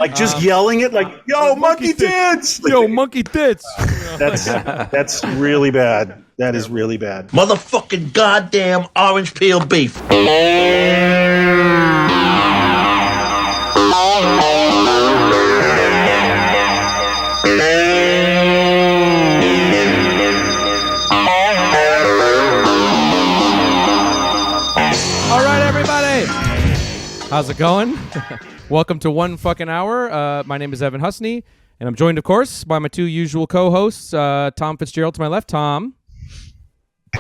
Like just yelling it, like "Yo, monkey tits! Yo, monkey tits!" That's really bad. That is really bad. Motherfucking goddamn orange peel beef. How's it going? Welcome to One Fucking Hour. My name is Evan Husney, and I'm joined, of course, by my two usual co-hosts, Tom Fitzgerald to my left. Tom.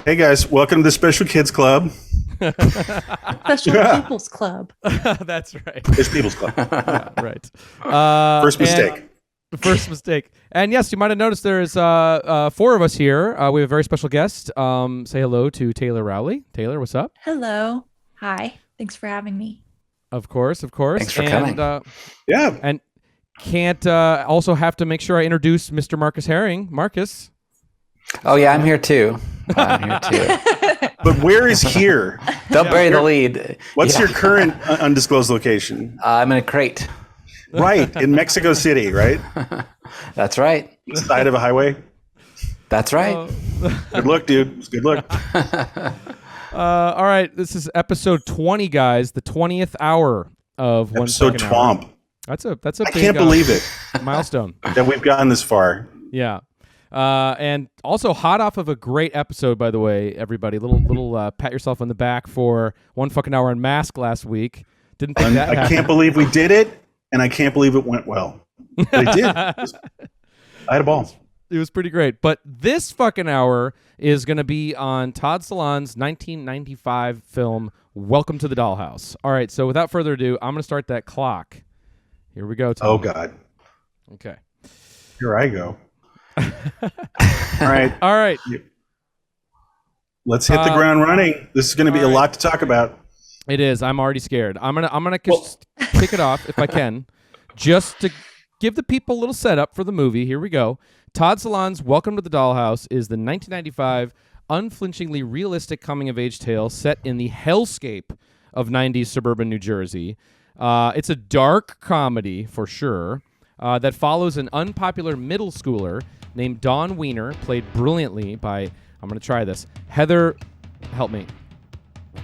Hey, guys. Welcome to the Special Kids Club. Special People's Club. That's right. It's People's Club. Yeah, right. First mistake. First mistake. And yes, you might have noticed there's four of us here. We have a very special guest. Say hello to Taylor Rowley. Taylor, what's up? Hello. Hi. Thanks for having me. Of course. Thanks for coming. Yeah. And can't also have to make sure I introduce Mr. Marcus Herring. Marcus. Oh, yeah, I'm here too. But where is here? Don't bury the lead. What's your current undisclosed location? I'm in a crate. Right. In Mexico City, right? That's right. Side of a highway? That's right. Good look, dude. It's good look. All right, this is episode 20, guys. The 20th hour of episode Twomp. That's a big, I can't believe it. Milestone that we've gotten this far. Yeah, and also hot off of a great episode, by the way, everybody. Little pat yourself on the back for One Fucking Hour Unmasked last week. Didn't think that happened. I can't believe we did it, and I can't believe it went well. But it did. I had a ball. It was pretty great. But this fucking hour is going to be on Todd Solondz' 1995 film, Welcome to the Dollhouse. All right, so without further ado, I'm going to start that clock. Here we go, Tom. Oh, God. Okay. Here I go. All right. All right. Let's hit the ground running. This is going to be a lot to talk about. It is. I'm already scared. I'm gonna kick it off, if I can, just to give the people a little setup for the movie. Here we go. Todd Solondz' Welcome to the Dollhouse is the 1995 unflinchingly realistic coming-of-age tale set in the hellscape of 90s suburban New Jersey. It's a dark comedy, for sure, that follows an unpopular middle schooler named Dawn Wiener, played brilliantly by, I'm going to try this, Heather, help me.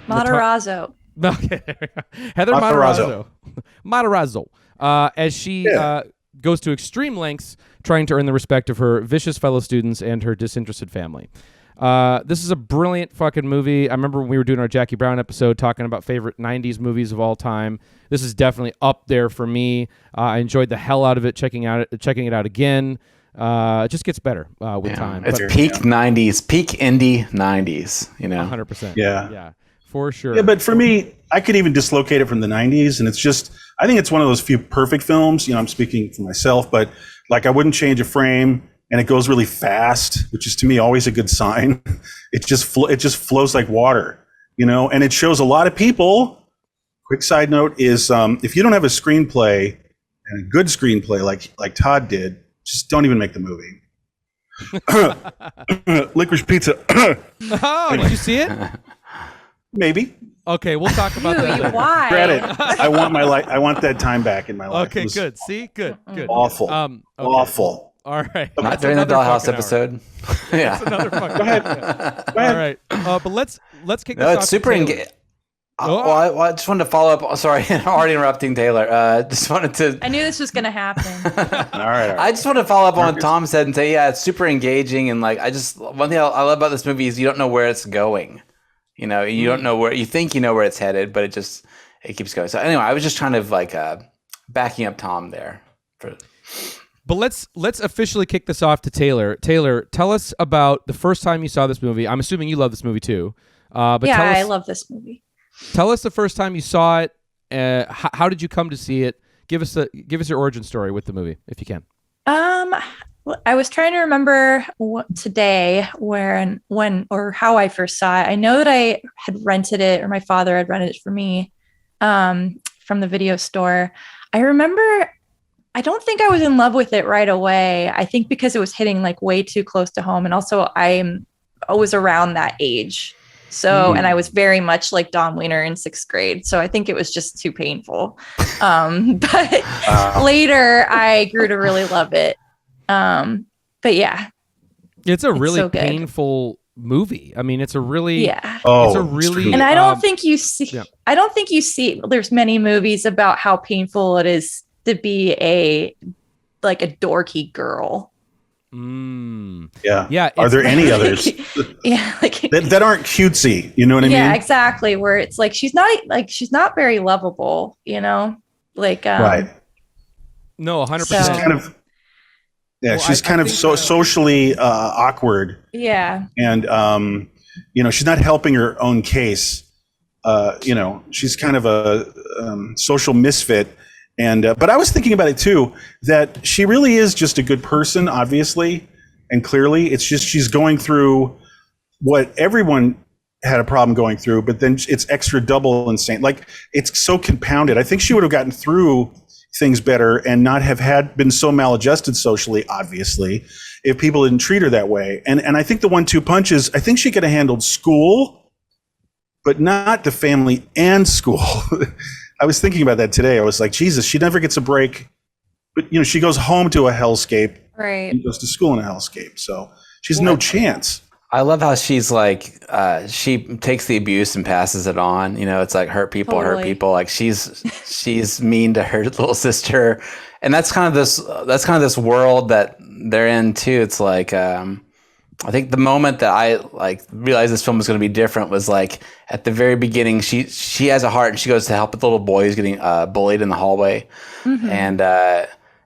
Matarazzo. Okay, there we go. Heather Matarazzo. Matarazzo. As she goes to extreme lengths trying to earn the respect of her vicious fellow students and her disinterested family. This is a brilliant fucking movie. I remember when we were doing our Jackie Brown episode talking about favorite 90s movies of all time. This is definitely up there for me. I enjoyed the hell out of it, checking it out again. It just gets better with time. It's peak 90s, peak indie 90s, you know. 100%. Yeah, for sure. Yeah, but for me, I could even dislocate it from the 90s, and it's just, I think it's one of those few perfect films. You know, I'm speaking for myself, but like I wouldn't change a frame, and it goes really fast, which is to me always a good sign. It just flows like water, you know, and it shows a lot of people. Quick side note is if you don't have a screenplay and a good screenplay like Todd did, just don't even make the movie. Licorice Pizza. Oh, did you see it? Maybe. Okay, we'll talk about that. Why? Credit. I want that time back in my life. Okay, good. See, good. Awful. Okay. Awful. All right. Not during the Dollhouse episode. Yeah. That's another fucking Go ahead. All right. But let's kick this off. No, it's super engaging. Well, I just wanted to follow up. Sorry, I'm already interrupting Taylor. Just wanted to. I knew this was going to happen. All right. I just want to follow up on what Tom said and say, yeah, it's super engaging. And like, one thing I love about this movie is you don't know where it's going. You know, you don't know where, you think you know where it's headed, but it keeps going. So anyway, I was just trying to backing up Tom there. But let's officially kick this off to Taylor. Taylor, tell us about the first time you saw this movie. I'm assuming you love this movie too. But yeah, tell us, I love this movie. Tell us the first time you saw it. How did you come to see it? Give us your origin story with the movie, if you can. I was trying to remember when or how I first saw it. I know that I had rented it, or my father had rented it for me from the video store. I remember, I don't think I was in love with it right away. I think because it was hitting like way too close to home. And also I was around that age. So, and I was very much like Dawn Wiener in 6th grade. So I think it was just too painful. But later I grew to really love it. But yeah. It's a really so good. painful movie. I mean, it's a really, yeah. it's a really, and I don't think you see, yeah. I don't think you see, there's many movies about how painful it is to be a dorky girl. Yeah. Are there any others? Yeah, like that aren't cutesy? You know what I mean? Yeah, exactly. Where it's like she's not very lovable. You know, like right. No, 100%. She's kind of she's kind of socially awkward. Yeah, and she's not helping her own case. She's kind of a social misfit. And but I was thinking about it too, that she really is just a good person, obviously, and clearly. It's just she's going through what everyone had a problem going through, but then it's extra double insane. Like, it's so compounded. I think she would have gotten through things better and not have been so maladjusted socially, obviously, if people didn't treat her that way. And I think the 1-2 punch is, I think she could have handled school, but not the family and school. I was thinking about that today. I was like, Jesus, she never gets a break. But, she goes home to a hellscape. Right. And goes to school in a hellscape. So she's no chance. I love how she's like, she takes the abuse and passes it on. It's like hurt people. Like she's mean to her little sister. And that's kind of this world that they're in too. It's like, I think the moment that I realized this film was going to be different was like at the very beginning. She has a heart and she goes to help the little boy who's getting bullied in the hallway,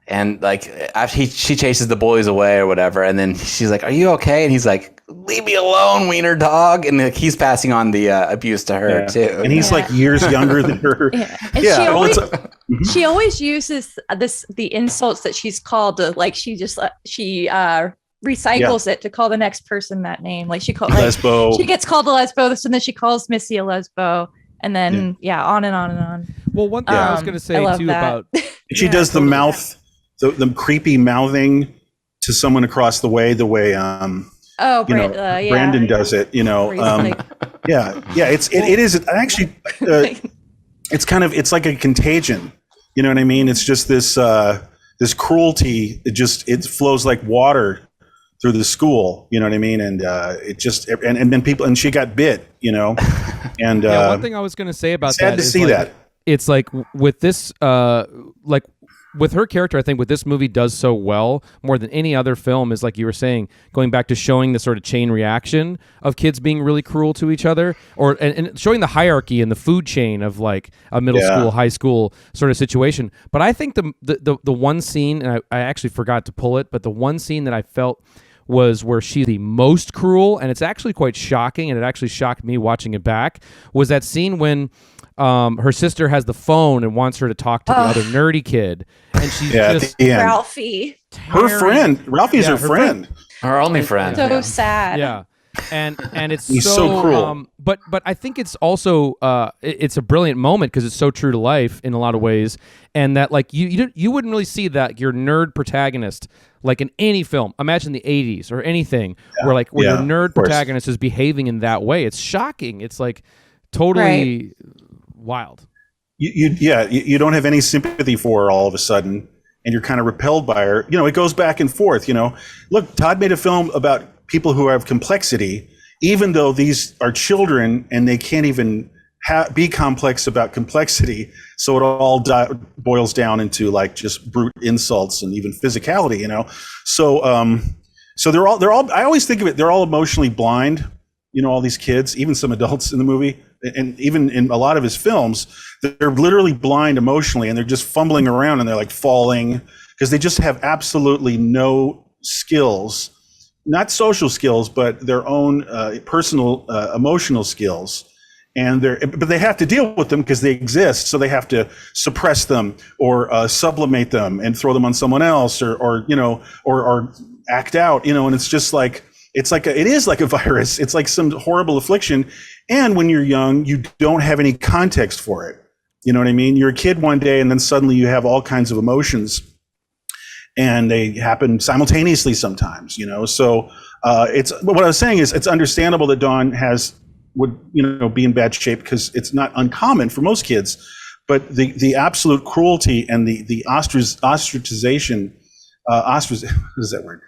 and like after she chases the bullies away or whatever, and then she's like, "Are you okay?" And he's like, "Leave me alone, wiener dog." And like, he's passing on the abuse to her too. And he's like years younger than her. Yeah. And she always uses the insults that she's called to, like, she recycles it to call the next person that name. Like she lesbo. She gets called a lesbo, so then she calls Missy a lesbo, and then on and on and on. Well, one thing I was going to say too about she does the mouth, the creepy mouthing to someone across the way Brandon does it. It's like a contagion. You know what I mean? It's just this cruelty. It flows like water through the school, you know what I mean? And and then people, and she got bit, and one thing I was going to say about that is sad to see that. It's like with this, with her character, I think what this movie does so well more than any other film is, like you were saying, going back to showing the sort of chain reaction of kids being really cruel to each other, and showing the hierarchy and the food chain of like a middle school, high school sort of situation. But I think the one scene, and I actually forgot to pull it, but the one scene that I felt was where she's the most cruel, and it's actually quite shocking, and it actually shocked me watching it back, was that scene when her sister has the phone and wants her to talk to the other nerdy kid, and she's just Ralphie, her friend. Ralphie's her friend, her only friend. So sad. Yeah. And it's he's so cruel. But I think it's also it's a brilliant moment because it's so true to life in a lot of ways, and that like you wouldn't really see that your nerd protagonist like in any film. Imagine the 80s or anything where your nerd protagonist is behaving in that way. It's shocking. It's like totally wild. You don't have any sympathy for her all of a sudden, and you're kind of repelled by her. It goes back and forth. Look, Todd made a film about people who have complexity, even though these are children and they can't even be complex about complexity. So it all boils down into like just brute insults and even physicality, So they're all. I always think of it. They're all emotionally blind. All these kids, even some adults in the movie, and even in a lot of his films, they're literally blind emotionally, and they're just fumbling around and they're like falling because they just have absolutely no skills. Not social skills, but their own personal emotional skills, but they have to deal with them because they exist. So they have to suppress them or sublimate them and throw them on someone else, or act out. And it's just like it is like a virus. It's like some horrible affliction. And when you're young, you don't have any context for it. You know what I mean? You're a kid one day, and then suddenly you have all kinds of emotions. And they happen simultaneously sometimes, So it's what I was saying is it's understandable that Dawn has would be in bad shape because it's not uncommon for most kids. But the absolute cruelty and the ostracization, what is that word?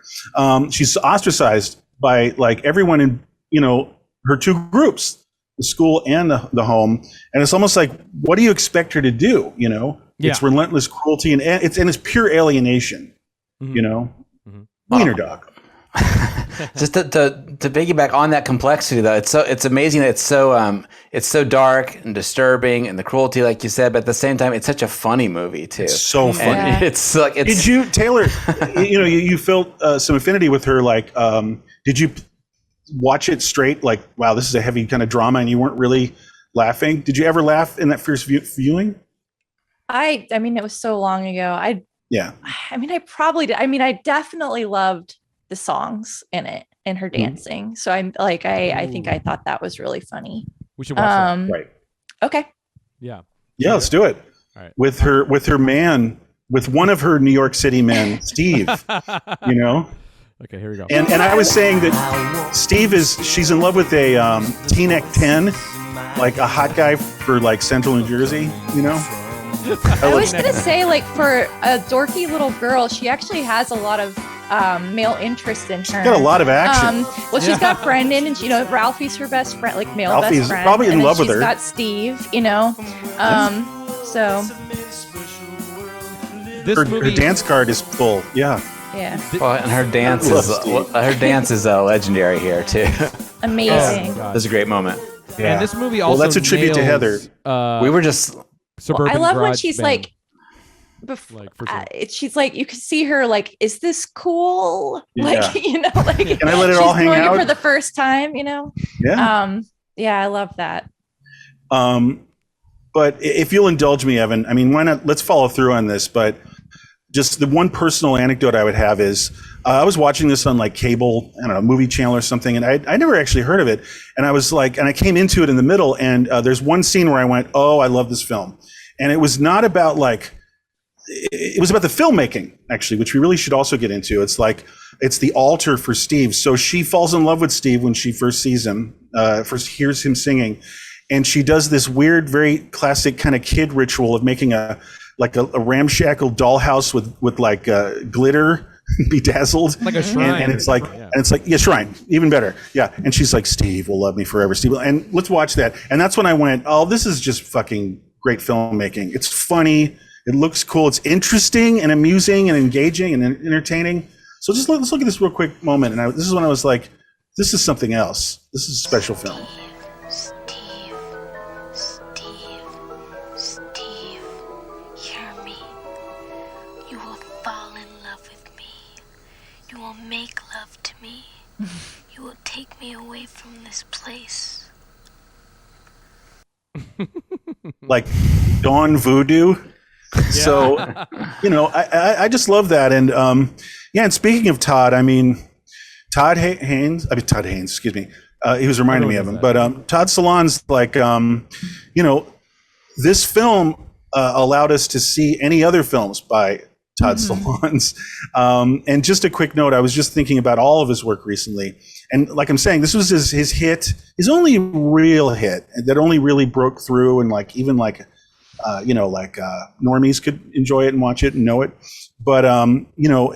She's ostracized by like everyone in her two groups, the school and the home, and it's almost like, what do you expect her to do? It's relentless cruelty and it's pure alienation. Mm-hmm. Wiener dog. Just to piggyback on that complexity, though, it's amazing that it's so dark and disturbing, and the cruelty, like you said, but at the same time, it's such a funny movie too. It's so funny. And it's like, did you, Taylor? You felt some affinity with her. Like, did you watch it straight? Like, wow, this is a heavy kind of drama, and you weren't really laughing. Did you ever laugh in that first viewing? I mean, it was so long ago. I probably did. I mean, I definitely loved the songs in it and her dancing. So I'm like, I think I thought that was really funny. We should watch that. Right. Okay. Yeah, let's do it. All right. With her man, with one of her New York City men, Steve. Okay, here we go. And I was saying that Steve she's in love with a T-neck 10, like a hot guy for like Central New Jersey, I was going to say, like, for a dorky little girl, she actually has a lot of male interest in her. She's got a lot of action. She's got Brendan, and Ralphie's her best friend, like male Ralphie's best friend. probably in love with her. She's got Steve, so. Her dance card is full. Yeah. Yeah. Well, and her dance is legendary here too. Amazing. That's a great moment. Yeah. And this movie also that's a tribute to Heather. We were just suburban. I love when garage she's band. like, she's like, you can see her like, is this cool? Yeah. Like, like, can I let it all hang out for the first time? Yeah. Yeah, I love that. But if you'll indulge me, Evan, I mean, why not? Let's follow through on this. But just the one personal anecdote I would have is I was watching this on like cable, I don't know, movie channel or something, and I never actually heard of it. And I was like, and I came into it in the middle, and there's one scene where I went, oh, I love this film. And it was not about like, it was about the filmmaking, actually, which we really should also get into. It's like, it's the altar for Steve. So she falls in love with Steve when she first sees him, first hears him singing. And she does this weird, very classic kind of kid ritual of making a ramshackle dollhouse with like glitter, bedazzled, like a shrine. And it's like, shrine, even better. Yeah. And she's like, Steve will love me forever, Steve. And let's watch that. And that's when I went, oh, this is just fucking great filmmaking. It's funny. It looks cool. It's interesting and amusing and engaging and entertaining. So just let's look at this real quick moment. And this is when I was like, this is something else. This is a special film. Steve, hear me. You will fall in love with me. You will make love to me. You will take me away from this place. Like Dawn Voodoo. So, I just love that. And and speaking of Todd, I mean, Todd Haynes, excuse me. He was reminding me of him, but Todd Solondz, like, this film allowed us to see any other films by Todd Solondz. And just a quick note, I was just thinking about all of his work recently. And like I'm saying, this was his hit, his only real hit that only really broke through, and like even like normies could enjoy it and watch it and know it. But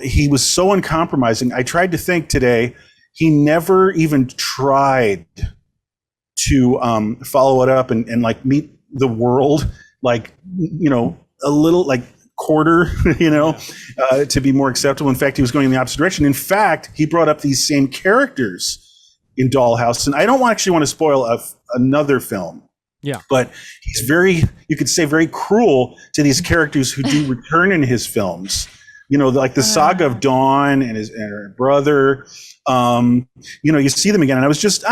he was so uncompromising. I tried to think today, he never even tried to follow it up and like meet the world, like, a little like quarter, to be more acceptable. In fact, he was going in the opposite direction. In fact, he brought up these same characters in Dollhouse. And I don't actually want to spoil another film. Yeah. But he's you could say very cruel to these characters who do return in his films. Like the saga of Dawn and her brother. You see them again. And I was just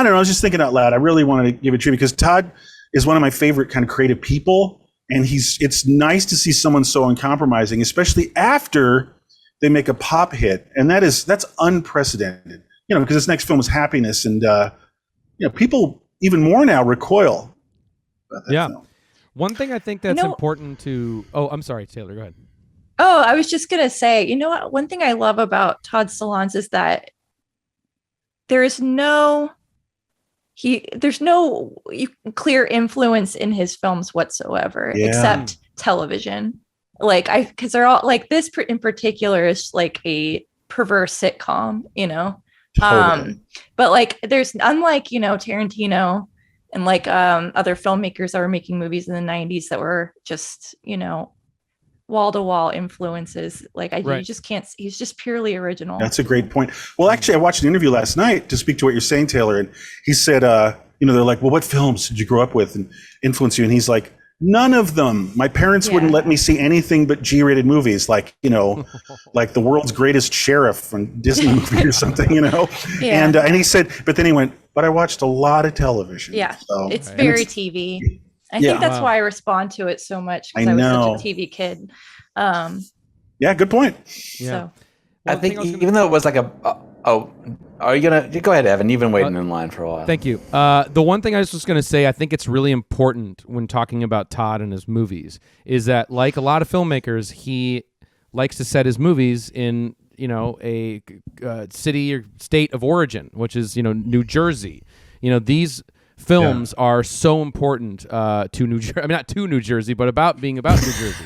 thinking out loud. I really wanted to give a tribute because Todd is one of my favorite kind of creative people. And it's nice to see someone so uncompromising, especially after they make a pop hit. And that's unprecedented, because this next film is Happiness. And, people even more now recoil about that film. One thing I think that's important to, I'm sorry, Taylor, go ahead. Oh, I was just going to say, what? One thing I love about Todd Solondz is that there's no clear influence in his films whatsoever, except television. Like because they're all like this in particular is like a perverse sitcom, Totally. but like there's unlike, Tarantino and like other filmmakers that were making movies in the 90s that were just, wall-to-wall influences. Like you just can't, he's just purely original. That's a great point. Well, actually, I watched an interview last night to speak to what you're saying, Taylor, and he said, they're like, well, what films did you grow up with and influence you? And he's like, none of them. My parents wouldn't let me see anything but G-rated movies, like, like The World's Greatest Sheriff from Disney movie or something, And he said, but then he went, but I watched a lot of television. Yeah, so, it's very TV. I think that's why I respond to it so much, because I was such a TV kid. Yeah, good point. Yeah. So. I think even though it was like are you gonna go ahead, Evan? You've been waiting in line for a while. Thank you. The one thing I was just going to say, I think it's really important when talking about Todd and his movies, is that like a lot of filmmakers, he likes to set his movies in a city or state of origin, which is New Jersey. These films are so important to New Jersey. I mean, not to New Jersey, but about New Jersey,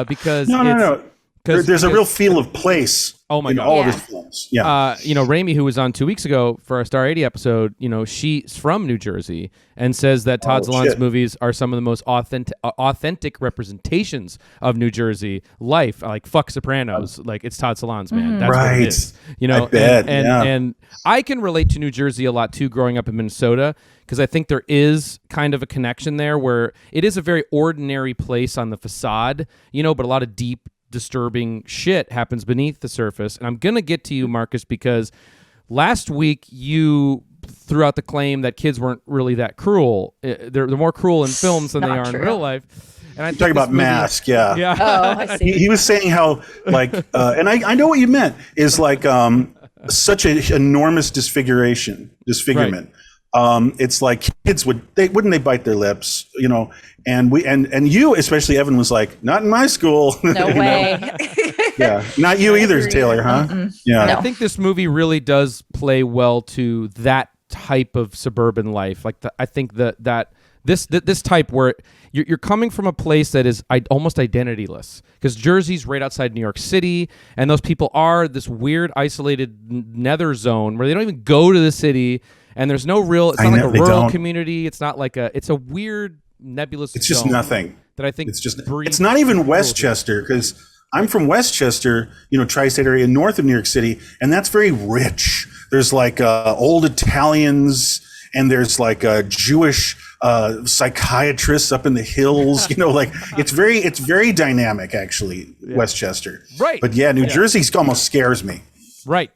because no. There's a real feel of place. Oh my in God. all of his films. Yeah. Raimi, who was on 2 weeks ago for our Star 80 episode, she's from New Jersey and says that Todd Solondz movies are some of the most authentic representations of New Jersey life. Like fuck Sopranos, like it's Todd Solondz, man. That's what it is. I bet, and I can relate to New Jersey a lot too, growing up in Minnesota, because I think there is kind of a connection there where it is a very ordinary place on the facade, but a lot of deep, disturbing shit happens beneath the surface. And I'm gonna get to you, Marcus, because last week you threw out the claim that kids weren't really that cruel. They're more cruel in films than they are in real life. And I talking about Mask, yeah. Oh, I see. He was saying how like, and I know what you meant is like such an enormous disfigurement. Right. It's like kids wouldn't they bite their lips, and you, especially Evan, was like, not in my school. No way. Yeah, not you either, Taylor, huh? Mm-mm. Yeah. I think this movie really does play well to that type of suburban life. Like I think that this type where you're coming from a place that is almost identityless, because Jersey's right outside New York City, and those people are this weird isolated nether zone where they don't even go to the city, and there's no real. It's not like a rural community. It's not like it's a weird nebulous. It's just nothing. That I think it's just. It's not even Westchester, because I'm from Westchester, tri-state area north of New York City, and that's very rich. There's like old Italians, and there's like Jewish psychiatrists up in the hills. It's very dynamic, actually. Westchester, right? But New Jersey almost scares me. Right.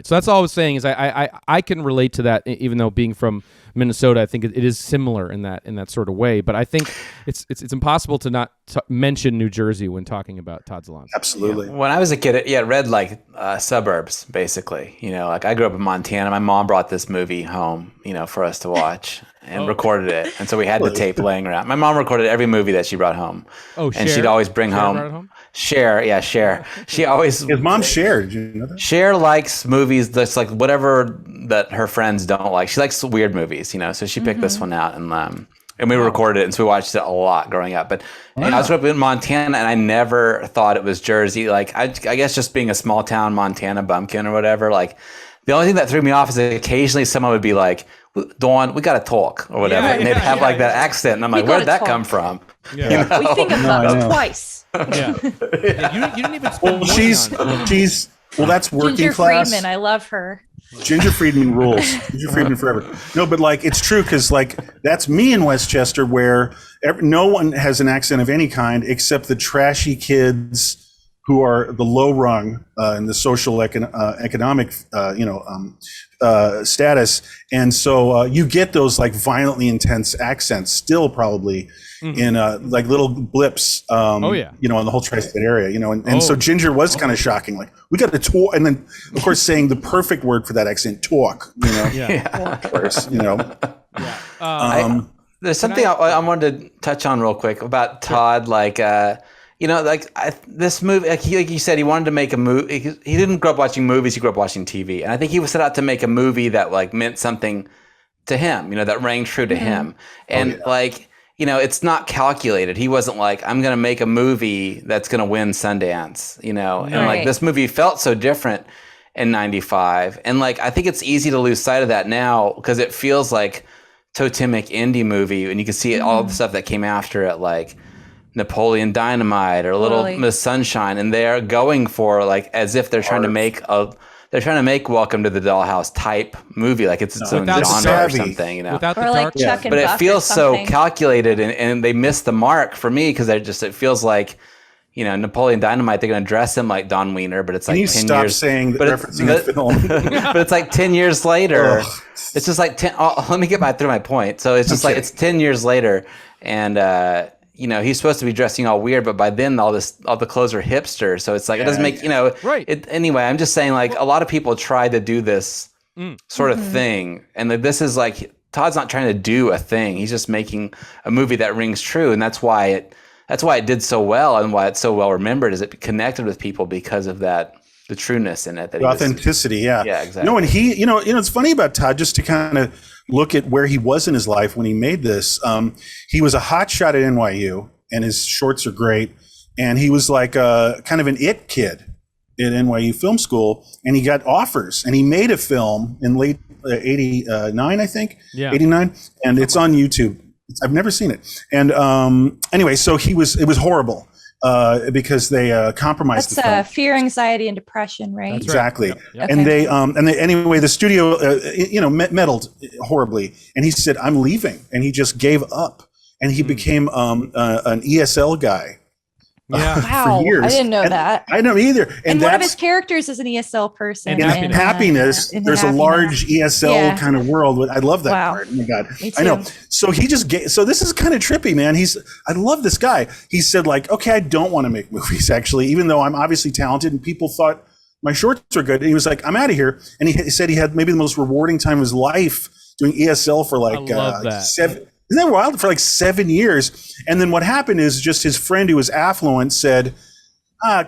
So that's all I was saying is I can relate to that, even though being from Minnesota, I think it is similar in that sort of way. But I think it's impossible to not mention New Jersey when talking about Todd Solondz. Absolutely. When I was a kid, it read like suburbs, basically. Like I grew up in Montana. My mom brought this movie home, for us to watch and recorded it. And so we had the tape laying around. My mom recorded every movie that she brought home. Oh, and she'd always bring home. Cher. She always. His mom Cher. Did you know that? Cher likes movies that's like whatever that her friends don't like. She likes weird movies, so she picked this one out and we recorded it, and so we watched it a lot growing up. But I was up in Montana, and I never thought it was Jersey. Like I guess just being a small town Montana bumpkin or whatever. Like the only thing that threw me off is that occasionally someone would be like, "Dawn, we got to talk" or whatever, and they'd have like that accent, and I'm like, "Where'd that come from?" Yeah. We think about it twice. Yeah. You didn't even spend she's that's working Ginger class. Friedman, I love her. Ginger Friedman rules. Ginger Friedman forever. No, but like it's true, because like that's me in Westchester, where no one has an accent of any kind except the trashy kids who are the low rung in the social economic status, and so you get those like violently intense accents still probably in like little blips. In the whole tri-state area, and so Ginger was kind of shocking. Like we got to talk, and then of course saying the perfect word for that accent, talk. Of course, There's something I wanted to touch on real quick about Todd, this movie, like you said, he wanted to make a movie. He didn't grow up watching movies. He grew up watching TV. And I think he was set out to make a movie that like meant something to him, that rang true to him. And like, it's not calculated. He wasn't like, I'm going to make a movie that's going to win Sundance, and like this movie felt so different in 95. And like, I think it's easy to lose sight of that now because it feels like totemic indie movie. And you can see all the stuff that came after it, like Napoleon Dynamite or Little Miss Sunshine. And they're going for like, as if they're trying to make Welcome to the Dollhouse type movie, like it's its own genre or something, Without the or like dark, Chuck and but it Buck feels or so something. calculated, and they missed the mark for me because it feels like, Napoleon Dynamite, they're going to dress him like Don Wiener, but it's like 10 stop years. saying but referencing the film. but it's like 10 years later. It's just like 10. Let me get through my point. So it's just like it's 10 years later, and he's supposed to be dressing all weird, but by then all the clothes are hipster. So it's like it doesn't make right. Anyway, I'm just saying, like, a lot of people try to do this sort of thing, and this is like Todd's not trying to do a thing. He's just making a movie that rings true, and that's why it did so well, and why it's so well remembered. Is it connected with people because of that, the trueness in it, that The authenticity, yeah, exactly. No, and he, it's funny about Todd, just to kind of look at where he was in his life when he made this. He was a hotshot at NYU, and his shorts are great. And he was like kind of an it kid at NYU Film School, and he got offers, and he made a film in late 89, I think, 89, and it's on YouTube. I've never seen it. And anyway, so it was horrible because they compromised the film. That's fear, anxiety, and depression, right? That's Exactly. Right. Yep. And they anyway, the studio, meddled horribly, and he said, "I'm leaving," and he just gave up, and he became an ESL guy. Wow, for years. I didn't know that. I don't either. And one of his characters is an ESL person. And happiness. There's a large ESL kind of world. I love that part. Oh my God. Me too. I know. So he just so this is kind of trippy, man. I love this guy. He said like, okay, I don't want to make movies actually, even though I'm obviously talented and people thought my shorts were good. And he was like, I'm out of here. And he said he had maybe the most rewarding time of his life doing ESL for like seven. Isn't that wild? For like 7 years. And then what happened is just his friend who was affluent said,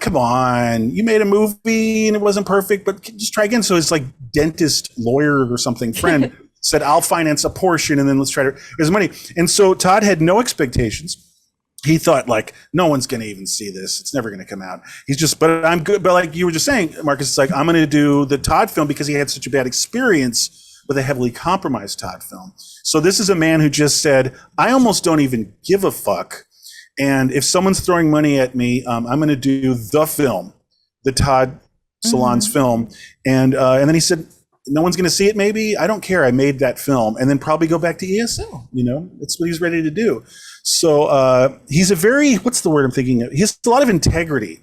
come on, you made a movie and it wasn't perfect, but just try again. So his like dentist, lawyer or something friend said, I'll finance a portion and then let's try to raise money. And so Todd had no expectations. He thought like, no one's going to even see this. It's never going to come out. He's just, but I'm good. But like you were just saying, Marcus, it's like, I'm going to do the Todd film because he had such a bad experience with a heavily compromised Todd film. So this is a man who just said, I almost don't even give a fuck. And if someone's throwing money at me, I'm going to do the film, the Todd Solondz film. And then he said, no one's going to see it maybe? I don't care. I made that film. And then probably go back to ESL. That's what he's ready to do. So he's a very, what's the word I'm thinking of? He has a lot of integrity.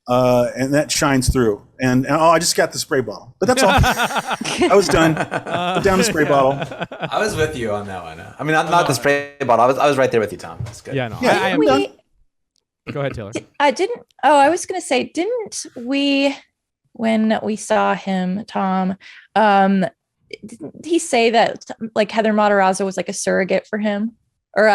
And that shines through. And I just got the spray bottle. But that's all. I was done. Put down the spray bottle. I was with you on that one. I mean, not the spray bottle. I was right there with you, Tom. That's good. Yeah, no. Yeah, Go ahead, Taylor. I was going to say, didn't we, when we saw him, Tom, didn't he say that like Heather Matarazzo was like a surrogate for him? Or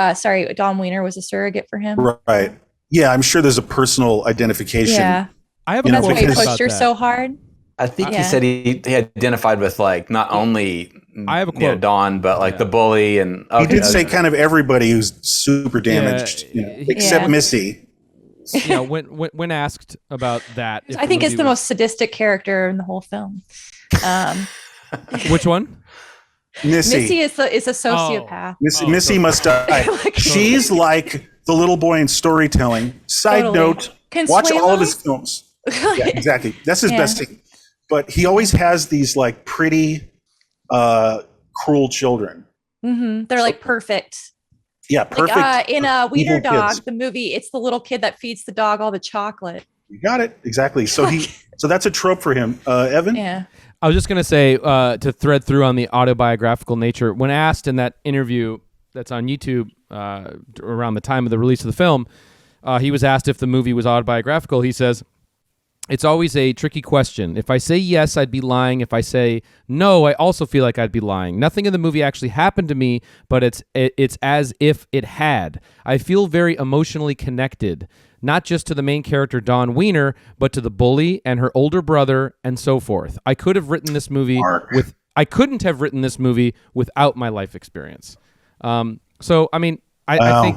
Don Wiener was a surrogate for him? Right. Yeah, I'm sure there's a personal identification. Yeah. I have a That's why he quote pushed about her that. so hard. I think he said he identified with like not only I have a quote. Don, but like the bully and He did say kind of everybody who's super damaged, except Missy. When asked about that, I think it's the most sadistic character in the whole film. Which one? Missy is a sociopath. Missy must die. She's like the little boy in storytelling. Side note, watch all of his films. Yeah, exactly. That's his best thing. But he always has these like pretty, cruel children. Mm-hmm. They're like perfect. Yeah, perfect. Like, in Wiener Dog, kids. the movie, it's the little kid that feeds the dog all the chocolate. You got it. Exactly. So that's a trope for him. Evan? Yeah. I was just going to say, to thread through on the autobiographical nature, when asked in that interview that's on YouTube around the time of the release of the film, he was asked if the movie was autobiographical. He says, it's always a tricky question. If I say yes, I'd be lying. If I say no, I also feel like I'd be lying. Nothing in the movie actually happened to me, but it's as if it had. I feel very emotionally connected, not just to the main character, Dawn Wiener, but to the bully and her older brother and so forth. I could have written this movie with I couldn't have written this movie without my life experience. So I mean, I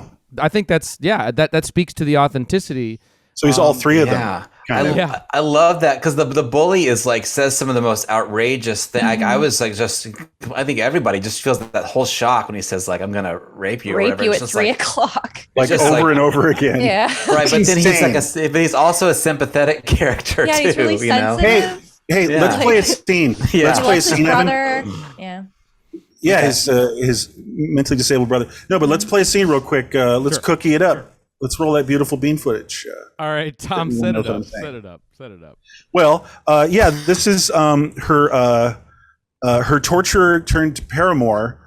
think that's that speaks to the authenticity. So he's all three of them. Yeah. Kind I love that because the bully is like says some of the most outrageous thing. Like I was like I think everybody just feels that whole shock when he says like I'm gonna rape you or whatever. Rape you It's at just 3:00. like just over like- and over again. Yeah. right, but then insane. but he's also a sympathetic character Yeah, too. he's really you know? sensitive. Hey, Yeah. let's play a scene. Yeah. Let's He play a loves his scene. Evan. brother. Yeah. Yeah, his mentally disabled brother. No, but let's play a scene real quick. Let's cookie it up. Let's roll that beautiful bean footage. All right, Tom, everyone set knows it what I'm up. saying. Set it up. Set it up. Well, yeah, this is her torturer turned paramour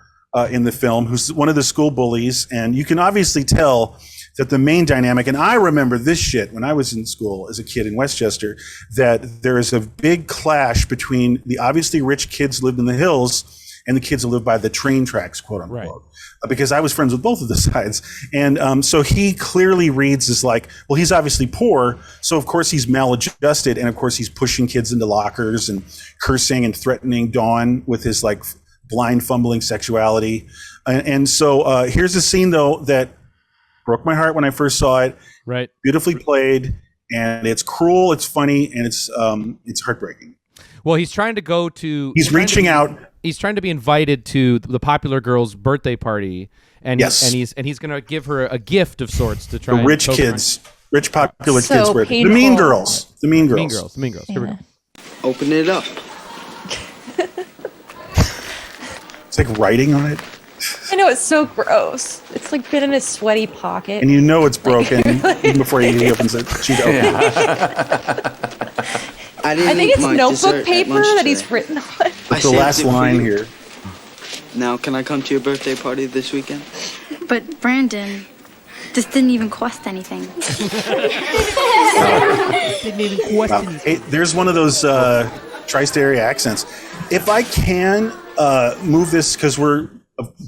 in the film, who's one of the school bullies, and you can obviously tell that the main dynamic, and I remember this shit when I was in school as a kid in Westchester, that there is a big clash between the obviously rich kids who lived in the hills and the kids who live by the train tracks, quote unquote. Right. Because I was friends with both of the sides. And so he clearly reads as like, well, he's obviously poor. So of course he's maladjusted. And of course he's pushing kids into lockers and cursing and threatening Dawn with his like blind fumbling sexuality. And so here's a scene though that broke my heart when I first saw it. Right. Beautifully played. And it's cruel, it's funny, and it's heartbreaking. Well, he's trying to go to. He's reaching out. He's trying to be invited to the popular girl's birthday party, and Yes. he's going to give her a gift of sorts to try. The and rich poke her kids, rich popular So kids. The painful. Mean Girls. The Mean on- Girls. Mean Girls. Mean Girls. Here we go. Open it up. It's like writing on it. I know, it's so gross. It's like been in his sweaty pocket. And you know it's broken even before he opens it. She'd open it. I didn't I think eat it's my notebook dessert at paper lunch that today. he's written on. I The saved last it for line you. here. Now, can I come to your birthday party this weekend? But Brandon, this didn't even cost anything. Wow. Hey, there's one of those tri-state area accents. If I can move this, because we're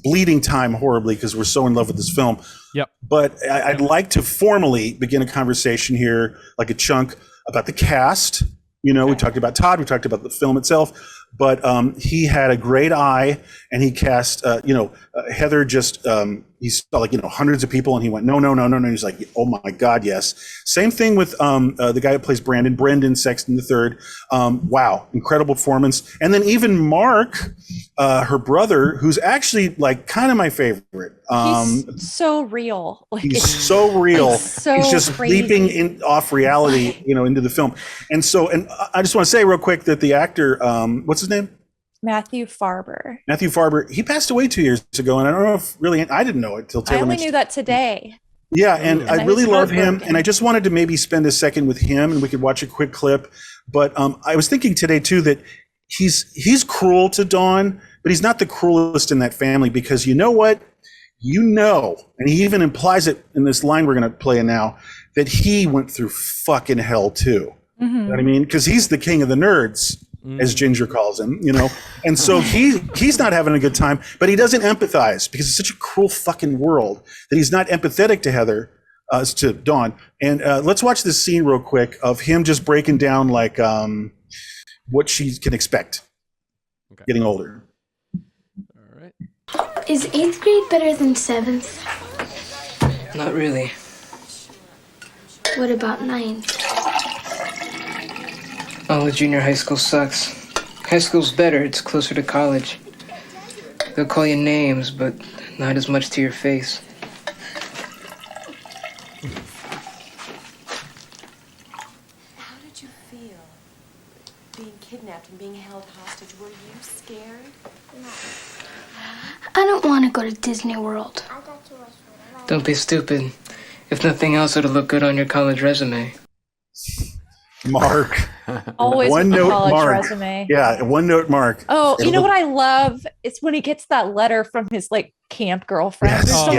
bleeding time horribly because we're so in love with this film. Yep. But I'd like to formally begin a conversation here, like a chunk, about the cast. You know, we talked about Todd, we talked about the film itself, but he had a great eye, and he cast, Heather just, he saw like, hundreds of people, and he went, no. And he's like, oh my God, yes. Same thing with the guy who plays Brendan Sexton III. Wow, incredible performance. And then even Mark, her brother, who's actually like kind of my favorite. He's so real. Like, He's so real. It's so he's just crazy. leaping off reality, into the film. And so, and I just want to say real quick that the actor, what's his name? Matthew Farber. Matthew Farber. He passed away 2 years ago, and I don't know if really I didn't know it till I Taylor only mentioned. knew that today. Yeah, and I I really was love him, heartbroken. and I just wanted to maybe spend a second with him, and we could watch a quick clip. But I was thinking today too that he's cruel to Dawn, but he's not the cruelest in that family, because you know what? And he even implies it in this line we're going to play now, that he went through fucking hell too. You know what I mean? Because he's the king of the nerds, as Ginger calls him, And so he's not having a good time, but he doesn't empathize because it's such a cruel fucking world that he's not empathetic to Heather, to Dawn. And let's watch this scene real quick of him just breaking down like what she can expect getting older. All right. Is 8th grade better than 7th? Not really. What about 9th? All the junior high school sucks. High school's better, it's closer to college. They'll call you names, but not as much to your face. How did you feel being kidnapped and being held hostage? Were you scared? I don't want to go to Disney World. Don't be stupid. If nothing else, it'll look good on your college resume. Mark. Always One with the note college Mark. resume. Yeah, one note Mark. Oh, you It'll know look- what I love? It's when he gets that letter from his like camp girlfriend or Yes, something.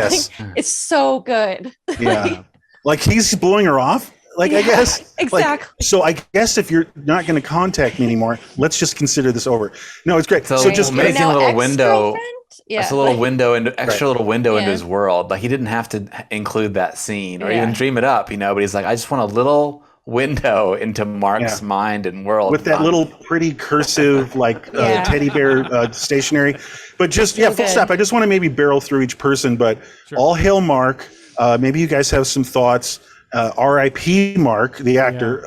yes. It's so good. Yeah. Like he's blowing her off. Like, I Yeah, guess. exactly. Like, so I guess if you're not going to contact me anymore, let's just consider this over. No, it's great. So So just amazing Now little window. ex-girlfriend? Yeah, That's a little like- window into extra little window into Yeah. his world. Like he didn't have to include that scene or Yeah. even dream it up, but he's like, I just want a little window into Mark's mind and world with that little pretty cursive teddy bear stationery. But just full stop. I just want to maybe barrel through each person, but all hail Mark. Maybe you guys have some thoughts. R.I.P. Mark, the actor.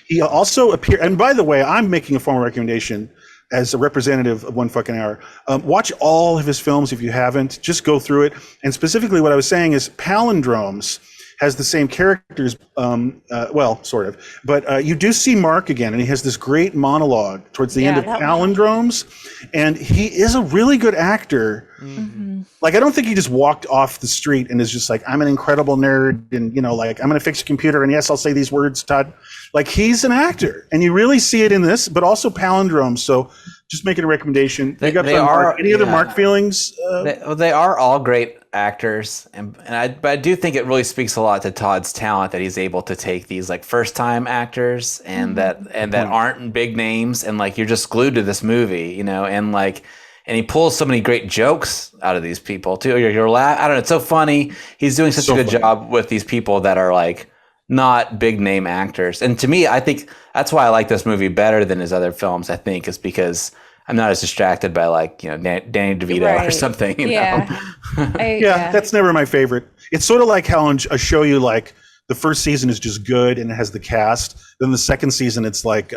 He also appeared, and by the way, I'm making a formal recommendation as a representative of One Fucking Hour. Watch all of his films if you haven't. Just go through it. And specifically what I was saying is Palindromes has the same characters, well, sort of. But you do see Mark again, and he has this great monologue towards the end of Palindromes. And he is a really good actor. Mm-hmm. Like, I don't think he just walked off the street and is just like, I'm an incredible nerd, and, I'm going to fix a computer, and yes, I'll say these words, Todd. Like, he's an actor, and you really see it in this, but also Palindromes. So just making a recommendation. Any other Mark feelings? They are all great actors, but I do think it really speaks a lot to Todd's talent that he's able to take these like first time actors and that aren't big names, and like you're just glued to this movie, and he pulls so many great jokes out of these people too. I don't know, it's so funny. He's doing such a good job with these people that are like not big name actors. And to me, I think that's why I like this movie better than his other films, I think, is because I'm not as distracted by Danny DeVito or something. You know? That's never my favorite. It's sort of like how on a show you like, the first season is just good and it has the cast. Then the second season, it's like,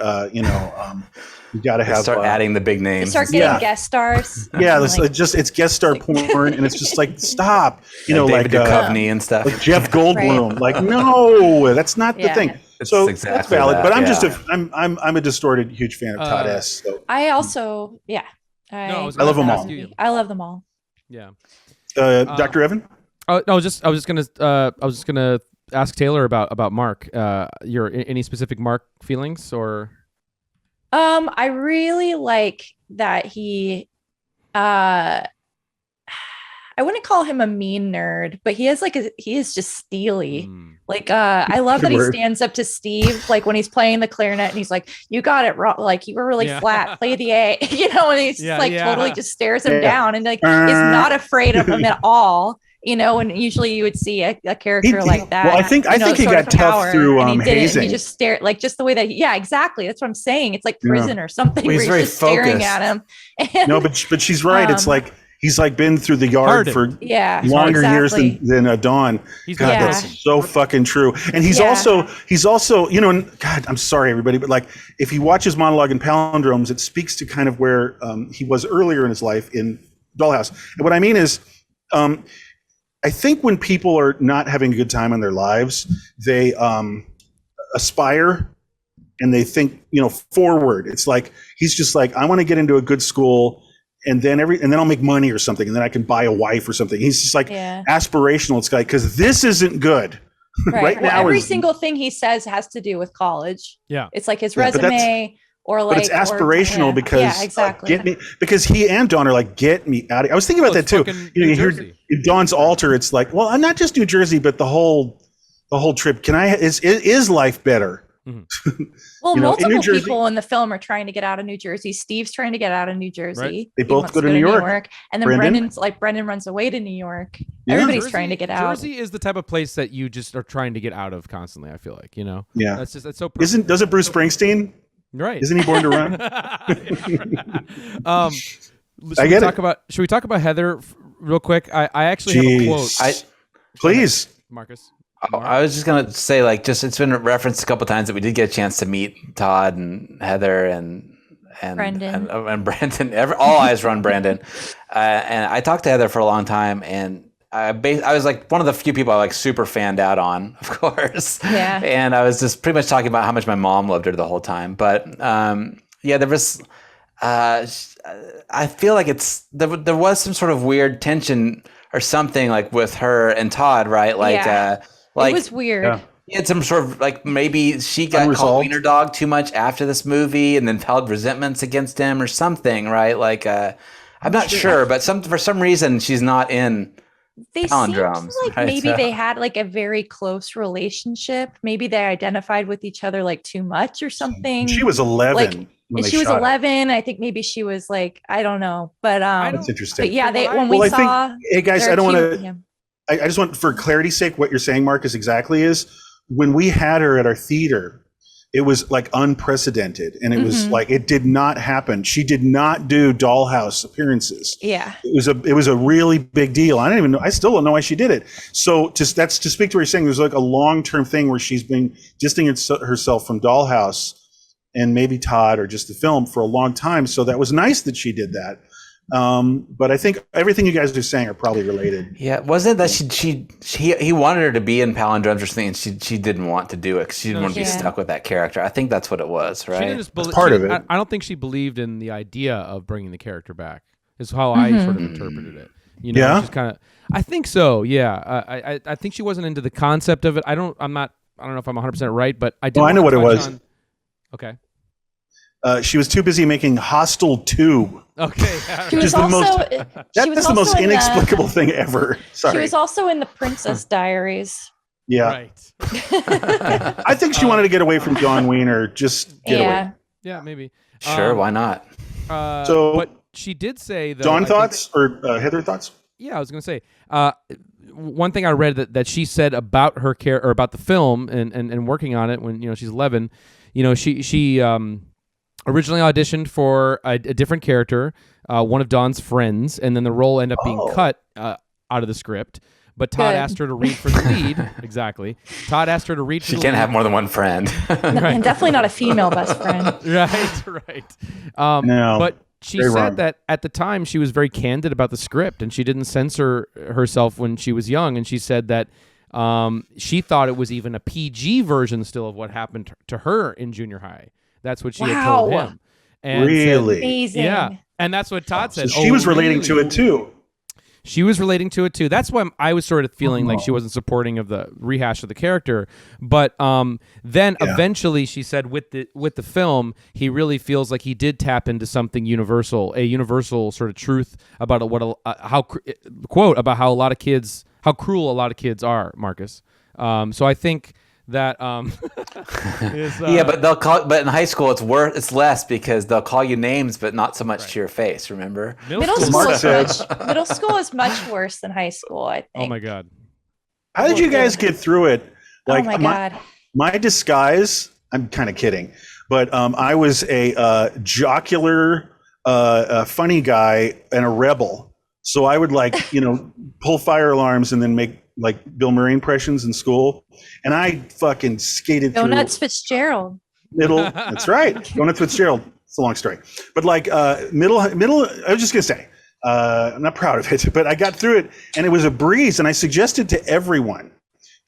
you got to start adding the big names. Start getting guest stars. It's guest star porn, and it's just like, stop. David Duchovny and stuff. Like Jeff Goldblum. Right. Like, no, that's not the thing. So exactly that's valid. that, but I'm a distorted huge fan of Todd S. So. I also, I love them all. I love them all. Yeah. Dr. Evan? I was just gonna ask Taylor about Mark. Any specific Mark feelings or? I really like that he, I wouldn't call him a mean nerd, but he is just steely. I love that he stands up to Steve, like when he's playing the clarinet and he's like, you got it wrong. Like, you were really flat, play the A, and he's totally just stares him down and is not afraid of him at all. And usually you would see a character like that. Well, I think he got tough through hazing. He just stared, like, just the way that, exactly. That's what I'm saying. It's like prison or something. Well, where he's just staring at him. And, no, but she's right. It's like he's like been through the yard for longer years than Dawn. That's so fucking true. And he's also, and God, I'm sorry everybody, but like if you watch his monologue in Palindromes, it speaks to kind of where he was earlier in his life in Dollhouse. And what I mean is, I think when people are not having a good time in their lives, they aspire and they think, forward. It's like he's just like, I want to get into a good school, and then I'll make money or something, and then I can buy a wife or something. He's just like aspirational. It's like, because this isn't good. Right now, every single thing he says has to do with college. Yeah, it's like his resume. But it's aspirational because exactly. Because he and Dawn are like, get me out of here. I was thinking about that too. You hear Dawn's altar. It's like, well, I'm not just New Jersey, but the whole trip. Is life better? Mm-hmm. Well, multiple people in the film are trying to get out of New Jersey. Steve's trying to get out of New Jersey. Right. They both go to New York. And then Brendan runs away to New York. Yeah. Everybody's trying to get out. Jersey is the type of place that you just are trying to get out of constantly, I feel like, Yeah. That's so does it Bruce Springsteen? Right. Isn't he born to run? Should we talk about Heather real quick? I actually have a quote. Please. Marcus. I was just going to say, it's been referenced a couple of times that we did get a chance to meet Todd and Heather and Brendan. And Brandon. All eyes were on Brandon. And I talked to Heather for a long time, and I was like one of the few people I like super fanned out on, of course. Yeah. And I was just pretty much talking about how much my mom loved her the whole time. But there was, I feel like there was some sort of weird tension or something like with her and Todd, right? It was weird. Yeah. He had some sort of maybe she got called wiener dog too much after this movie and then held resentments against him or something, right? I'm not sure, but for some reason she's not in Palindromes. Like maybe they had a very close relationship. Maybe they identified with each other too much or something. She was 11. She was 11. I think maybe she was I don't know, but that's interesting. But we saw. Hey guys, I don't want to. I just want, for clarity's sake, what you're saying, Marcus, exactly is when we had her at our theater, it was like unprecedented, and it was like it did not happen. She did not do Dollhouse appearances. Yeah. It was a really big deal. I don't even know. I still don't know why she did it. So that's to speak to what you're saying. There's like a long-term thing where she's been distancing herself from Dollhouse and maybe Todd or just the film for a long time. So that was nice that she did that. But I think everything you guys are saying are probably related. Yeah, wasn't that he wanted her to be in Palindromes or something, and she didn't want to do it because she didn't want to be stuck with that character. I think that's what it was, right? She didn't just part of it. I don't think she believed in the idea of bringing the character back. Is how I sort of interpreted it. You know, Yeah? just kind of. I think so. Yeah, I think she wasn't into the concept of it. I don't know if I'm 100% right, but I did. I know what it was. Okay. She was too busy making Hostel 2. Okay. She was also That's the most inexplicable thing ever. Sorry. She was also in the Princess Diaries. Yeah. Right. I think she wanted to get away from John Wiener. Just get away. Yeah, maybe. Sure, why not? But she did say though. John thoughts or Heather thoughts? Yeah, I was going to say one thing I read that she said about her care or about the film and working on it when she's 11. She originally auditioned for a different character, one of Dawn's friends, and then the role ended up being cut out of the script. But Todd asked her to read for the lead. Exactly. Todd asked her to read for the lead. She can't have more than one friend. And definitely not a female best friend. Right. No. But she said that at the time she was very candid about the script, and she didn't censor herself when she was young. And she said that she thought it was even a PG version still of what happened to her in junior high. That's what she had told him. And really? Said, amazing. Yeah. And that's what Todd said. So she was relating to it too. She was relating to it too. That's why I was sort of feeling like she wasn't supporting of the rehash of the character. But then eventually she said with the film, he really feels like he did tap into something universal, a universal sort of truth about how a lot of kids, how cruel a lot of kids are, Marcus. So I think that yeah, but in high school it's less because they'll call you names but not so much to your face, remember? Middle school is much worse than high school, I think. Oh my god. How did you guys get through it? Like, oh my god. My disguise, I'm kind of kidding, but I was a jocular funny guy and a rebel. So I would pull fire alarms and then make like Bill Murray impressions in school, and I fucking skated through. Donuts Fitzgerald. That's right. Donuts Fitzgerald. It's a long story, but like middle. I was just gonna say, I'm not proud of it, but I got through it, and it was a breeze. And I suggested to everyone,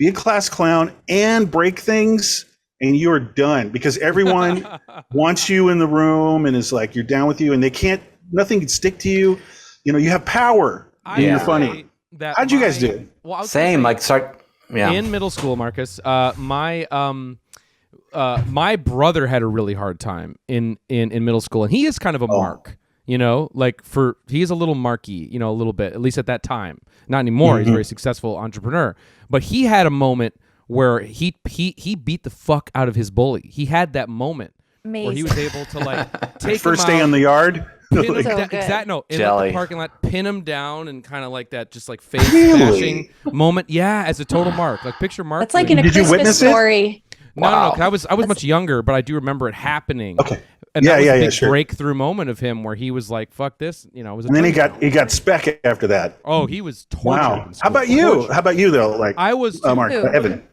be a class clown and break things, and you're done because everyone wants you in the room and is like you're down with you, and nothing can stick to you. You have power. You're funny. How'd you guys do? Well, same, in middle school, Marcus. My brother had a really hard time in middle school, and he is kind of a mark. He is a little marky, a little bit, at least at that time. Not anymore. He's a very successful entrepreneur, but he had a moment where he beat the fuck out of his bully. He had that moment where he was able to take first him day out, on the yard. in Jelly. the parking lot, pin him down, and kind of like that, just like face smashing moment. Yeah, as a total mark. Like picture Mark. That's like in a Did you Christmas witness story. No, I was much younger, but I do remember it happening. Okay. And that was a big sure. breakthrough moment of him where he was like, "Fuck this," It was. And then he got spec after that. Oh, he was tortured. Wow. in school. How about you? How about you though? Like I was. Mark, Evan.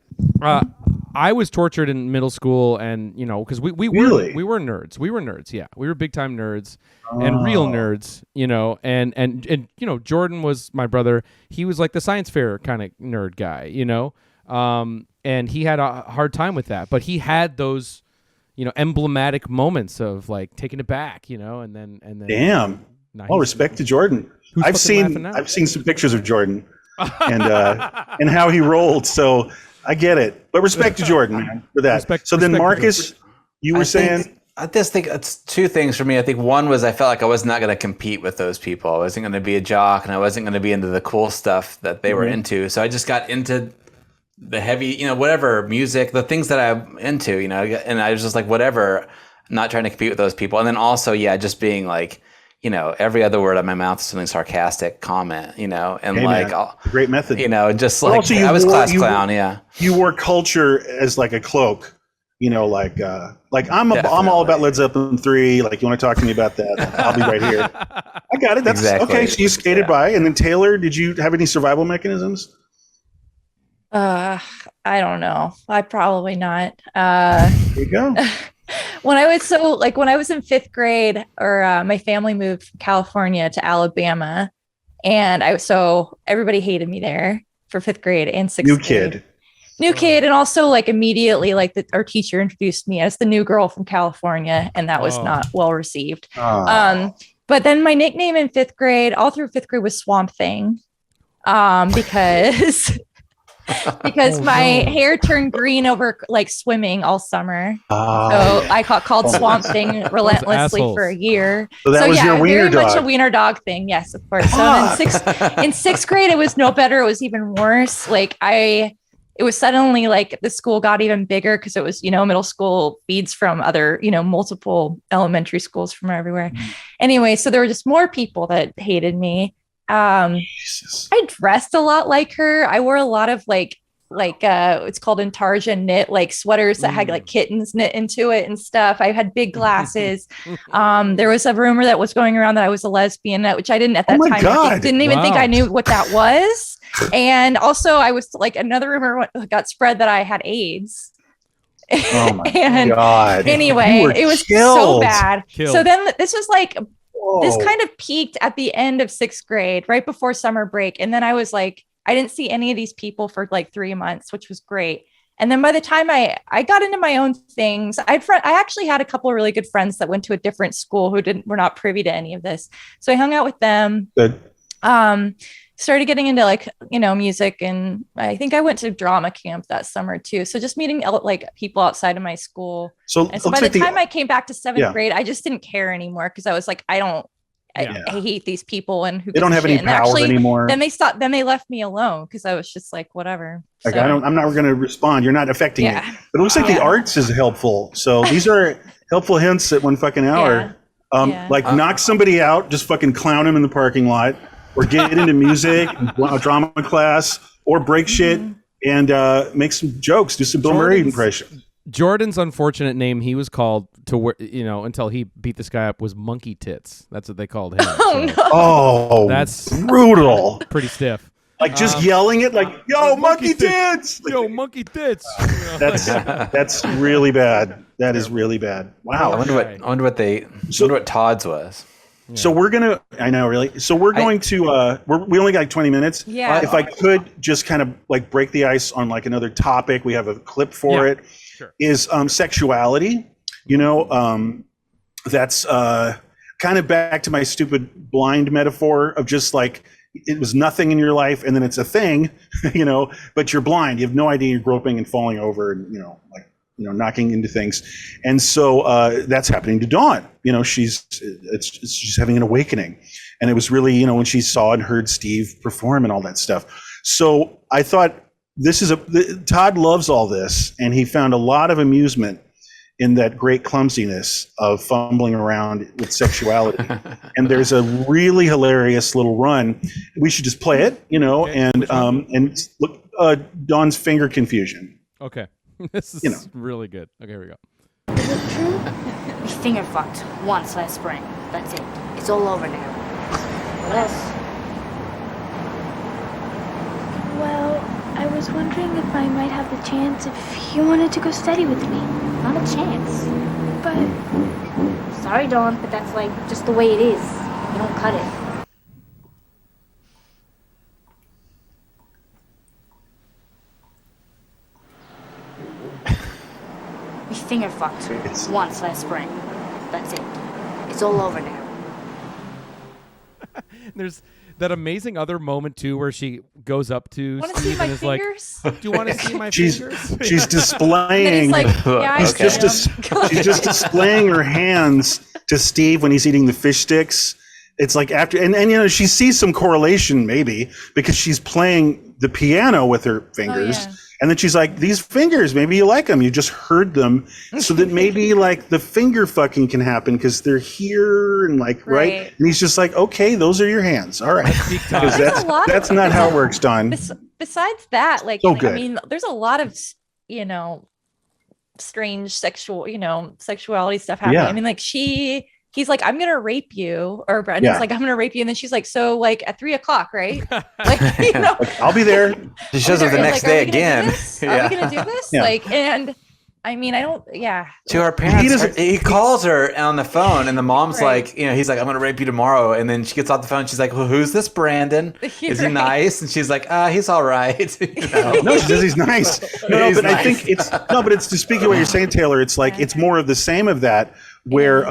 I was tortured in middle school, and because we were nerds. We were nerds. Yeah, we were big time nerds and real nerds. And Jordan was my brother. He was like the science fair kind of nerd guy. And he had a hard time with that, but he had those emblematic moments of like taking it back. And then. Damn. Well, respect to Jordan. I've seen some pictures of Jordan, and how he rolled. So. I get it, but respect to Jordan, man, for that. So then, Marcus, you were saying? I just think it's two things for me. I think one was I felt like I was not going to compete with those people. I wasn't going to be a jock, and I wasn't going to be into the cool stuff that they were into. So I just got into the heavy, whatever music, the things that I'm into, and I was just like, whatever, not trying to compete with those people. And then also, just being like, you know, every other word out of my mouth is something sarcastic comment, you know, and Hey, like, man, great method. you know, just But like also I was class clown. Yeah. You wore culture as like a cloak, you know, like I'm all Definitely. about Led Zeppelin 3. Like, you want to talk to me about that? I'll be right here. I got it. That's Exactly. okay. So you skated by. And then Taylor, did you have any survival mechanisms? I don't know. I probably not. There you go. When I was in fifth grade, or my family moved from California to Alabama, and everybody hated me there for fifth grade and sixth grade. New kid, and also like immediately, like our teacher introduced me as the new girl from California, and that was not well received. But then my nickname in fifth grade, all through fifth grade, was Swamp Thing, because my hair turned green over like swimming all summer. So I got called Swamp Thing relentlessly for a year. So that was your wiener very dog. much a wiener dog thing. Yes, of course. So in sixth grade, it was no better. It was even worse. It was suddenly like the school got even bigger because it was, you know, middle school feeds from other, you know, multiple elementary schools from everywhere. Anyway, so there were just more people that hated me. I dressed a lot like her. I wore a lot of it's called intarsia knit, like sweaters that had like kittens knit into it and stuff. I had big glasses. There was a rumor that was going around that I was a lesbian, which I didn't at that time. Didn't even think I knew what that was. And also I was like, another rumor got spread that I had AIDS. Oh my God. Anyway, it was so bad. So then this was like, this kind of peaked at the end of sixth grade, right before summer break. And then I was like, I didn't see any of these people for like 3 months, which was great. And then by the time I got into my own things, I actually had a couple of really good friends that went to a different school who were not privy to any of this. So I hung out with them. Good. Started getting into like, you know, music, and I think I went to drama camp that summer too. So just meeting like people outside of my school. So by the time I came back to seventh grade, I just didn't care anymore because I was like, I hate these people, and they don't have any power anymore. Then they stopped. Then they left me alone because I was just like, whatever. Like, I'm not going to respond. You're not affecting me. But it looks like the arts is helpful. So these are helpful hints at 1 fucking hour. Like knock somebody out, just fucking clown them in the parking lot, or get into music, drama class, or break shit and make some jokes. Do some Bill Murray impression. Jordan's unfortunate name he was called until he beat this guy up was Monkey Tits. That's what they called him. Oh, that's brutal. Pretty stiff. Like just yelling it, like, "Yo, monkey tits! Yo, monkey tits!" That's really bad. That is really bad. Wow. I wonder what Todd's was. Yeah. So we're gonna. I know, really. So we're going to. We only got like 20 minutes. Yeah. If I could just kind of like break the ice on like another topic, we have a clip for it. Sure. Is sexuality. You know, that's kind of back to my stupid blind metaphor of just like it was nothing in your life and then it's a thing, you know, but you're blind. You have no idea you're groping and falling over and, you know, like, you know, knocking into things. And so that's happening to Dawn. You know, she's having an awakening. And it was really, you know, when she saw and heard Steve perform and all that stuff. So I thought Todd loves all this, and he found a lot of amusement in that great clumsiness of fumbling around with sexuality. And there's a really hilarious little run. We should just play it, you know, and look, Dawn's finger confusion. Okay. This is really good. Okay, here we go. Is it true? We finger fucked once last spring. That's it. It's all over now. What else? Well, I was wondering if I might have the chance if you wanted to go study with me. Not a chance. But... Sorry, Dawn, but that's like just the way it is. You don't cut it. We finger fucked once last spring. That's it. It's all over now. There's that amazing other moment too where she goes up to Steve and is like, "Do you want to see my fingers?" She's displaying. She's just displaying her hands to Steve when he's eating the fish sticks. It's like after, and you know, she sees some correlation maybe because she's playing the piano with her fingers. And then she's like, these fingers, maybe you like them. You just heard them. So that maybe like the finger fucking can happen because they're here and like, right? And he's just like, okay, those are your hands. All right. Because that's not how it works, Don. Besides that, like, So I good. mean, there's a lot of, you know, strange sexual, you know, sexuality stuff happening. Yeah. I mean, like he's like, I'm gonna rape you, or Brendan's like, I'm gonna rape you, and then she's like, so like at 3:00, right? Like, you know, Like, I'll be there. She shows up the next day again. Are we gonna do this? Yeah. Like, and I mean, I don't. Yeah. To her parents, he calls her on the phone, and the mom's like, you know, he's like, I'm gonna rape you tomorrow, and then she gets off the phone. She's like, well, who's this Brandon? Is he nice? And she's like, he's all right. You know? No, she says he's nice. No, He's but nice. I think it's to speak of what you're saying, Taylor. It's like it's more of the same of that, where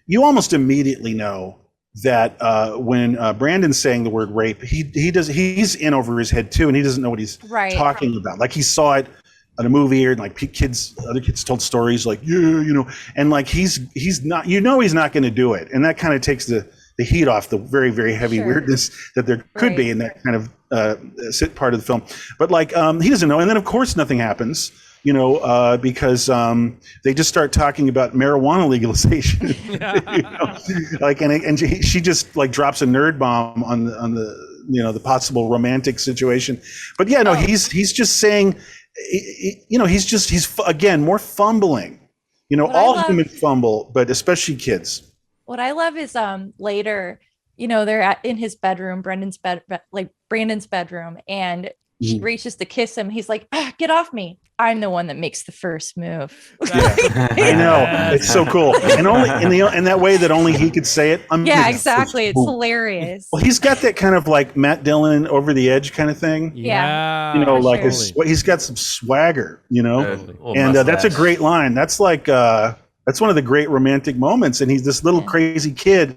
you almost immediately know that when Brandon's saying the word rape, he's in over his head too, and he doesn't know what he's talking about. Like he saw it in a movie, or like other kids told stories, like you know, and like he's not, you know, he's not going to do it, and that kind of takes the heat off the very, very heavy weirdness that there could be in that kind of part of the film. But like he doesn't know, and then of course nothing happens. You know, because they just start talking about marijuana legalization. You know? Like, and she just like drops a nerd bomb on the you know, the possible romantic situation. But yeah, no, he's just saying, you know, he's again more fumbling. You know, all humans fumble, but especially kids. What I love is later, you know, they're in his bedroom, Brandon's bedroom, and she reaches to kiss him. He's like, get off me. I'm the one that makes the first move. I know. It's so cool. And only in that way that only he could say it. Yeah, exactly. It's hilarious. Well, he's got that kind of like Matt Dillon over the edge kind of thing. Yeah. You know, like he's got some swagger, you know, and that's a great line. That's like, that's one of the great romantic moments. And he's this little crazy kid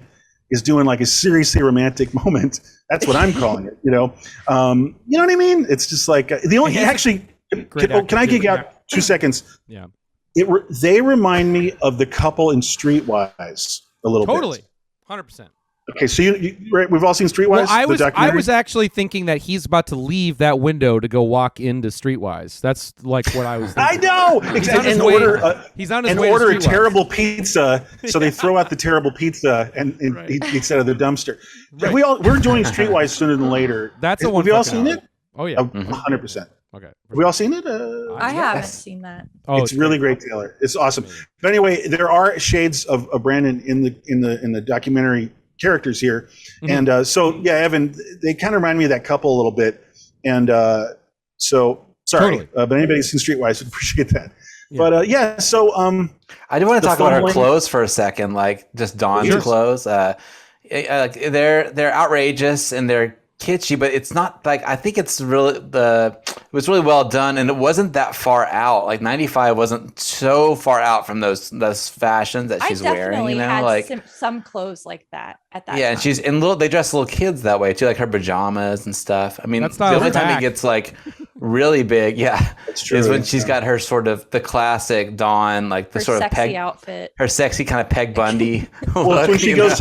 is doing like a seriously romantic moment. That's what I'm calling it. You know what I mean? It's just like the only actually. Can I geek out 2 seconds? Yeah. They remind me of the couple in Streetwise a little bit. Totally. 100%. Okay, so you right, we've all seen Streetwise. Well, I was actually thinking that he's about to leave that window to go walk into Streetwise. That's like what I was thinking. I know. Exactly. He's on his way order to a terrible pizza, so they throw out the terrible pizza and eats out of the dumpster. Right. We're doing Streetwise sooner than later. That's the one. Have you all seen it? Oh yeah, 100%. Okay. Have we all seen it? I haven't seen that. Oh, it's really great, Taylor. It's awesome. But anyway, there are shades of Brandon in the documentary characters here, and so yeah, Evan, they kind of remind me of that couple a little bit, and so sorry, but anybody who's seen Streetwise would appreciate that. Yeah. But yeah, so I do want to talk about her clothes for a second, like just Dawn's clothes. They're outrageous and they're kitschy, but it's not like, I think it's really it was really well done, and it wasn't that far out. Like 95 wasn't so far out from those fashions that she's wearing. You know, had like some clothes like that at that time. Yeah, and they dress little kids that way too, like her pajamas and stuff. I mean, that's the only time it gets like really big, that's true, is when she's got her sort of the classic Dawn, like the her sort of sexy outfit, her sexy kind of Peg Bundy. Well, when she goes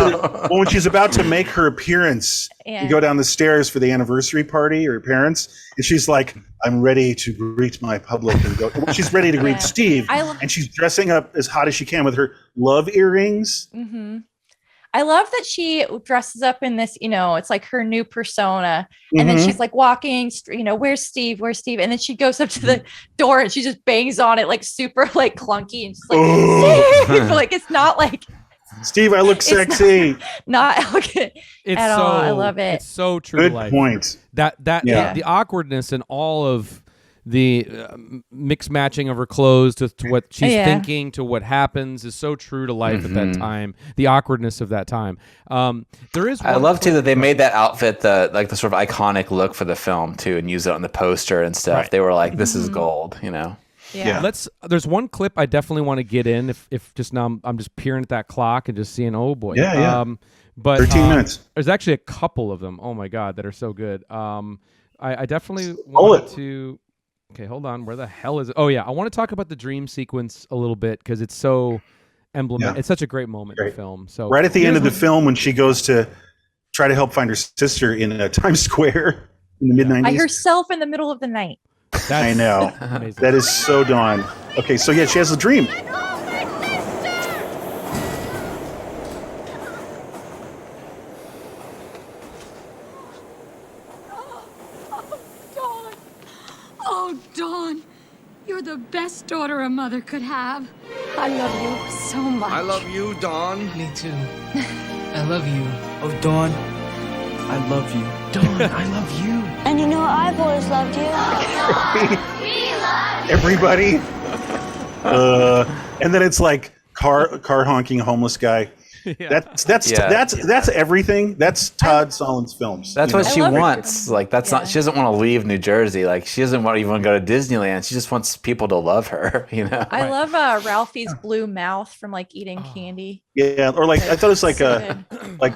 when she's about to make her appearance, you go down the stairs for the anniversary party, her parents, and she's like, I'm ready to greet my public, and go. She's ready to greet Steve, and she's dressing up as hot as she can with her love earrings. Mm-hmm. I love that she dresses up in this, you know, it's like her new persona. And then she's like walking, you know, where's Steve? Where's Steve? And then she goes up to the door and she just bangs on it like super like clunky and she's like, Steve! Like it's not like Steve, I look sexy. Not okay at all. I love it. It's so true. Good to life. point. The awkwardness and all of the mix matching of her clothes to what she's thinking to what happens is so true to life at that time. The awkwardness of that time. There is. I love too that they made that outfit the sort of iconic look for the film too, and use it on the poster and stuff. Right. They were like, "This is gold," you know. Yeah. There's one clip I definitely want to get in. If just now I'm just peering at that clock and just seeing, oh boy. Yeah. But 13 minutes. There's actually a couple of them. Oh my god, that are so good. I definitely wanted to. Okay, hold on. Where the hell is it? Oh, yeah. I want to talk about the dream sequence a little bit because it's so emblematic. Yeah. It's such a great moment in the film. So right at the end of the film when she goes to try to help find her sister in Times Square in the mid-90s. By herself in the middle of the night. I know. Amazing. That is so Dawn. Okay, so yeah, she has a dream. Oh, Dawn, you're the best daughter a mother could have. I love you so much. I love you, Dawn. Me too. I love you. Oh, Dawn. I love you. Dawn, I love you. And you know, I've always loved you. Everybody. And then it's like car honking homeless guy. Yeah. That's everything. That's Todd Solondz films. That's you what know? she wants. Like that's not. She doesn't want to leave New Jersey. Like she doesn't want to even go to Disneyland. She just wants people to love her. You know. I love Ralphie's blue mouth from like eating candy. Yeah, or like I thought it was like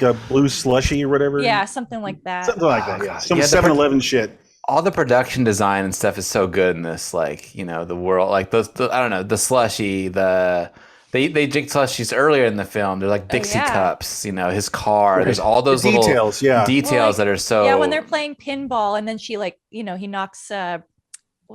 a blue slushy or whatever. Yeah, something like that. Something like that. Yeah, some Yeah, 7-Eleven shit. All the production design and stuff is so good in this. Like you know the world. Like I don't know the slushy. They drink slushies earlier in the film. They're like Dixie cups. You know his car. Right. There's all those The little details. Yeah, details that are so. Yeah, when they're playing pinball and then she he knocks.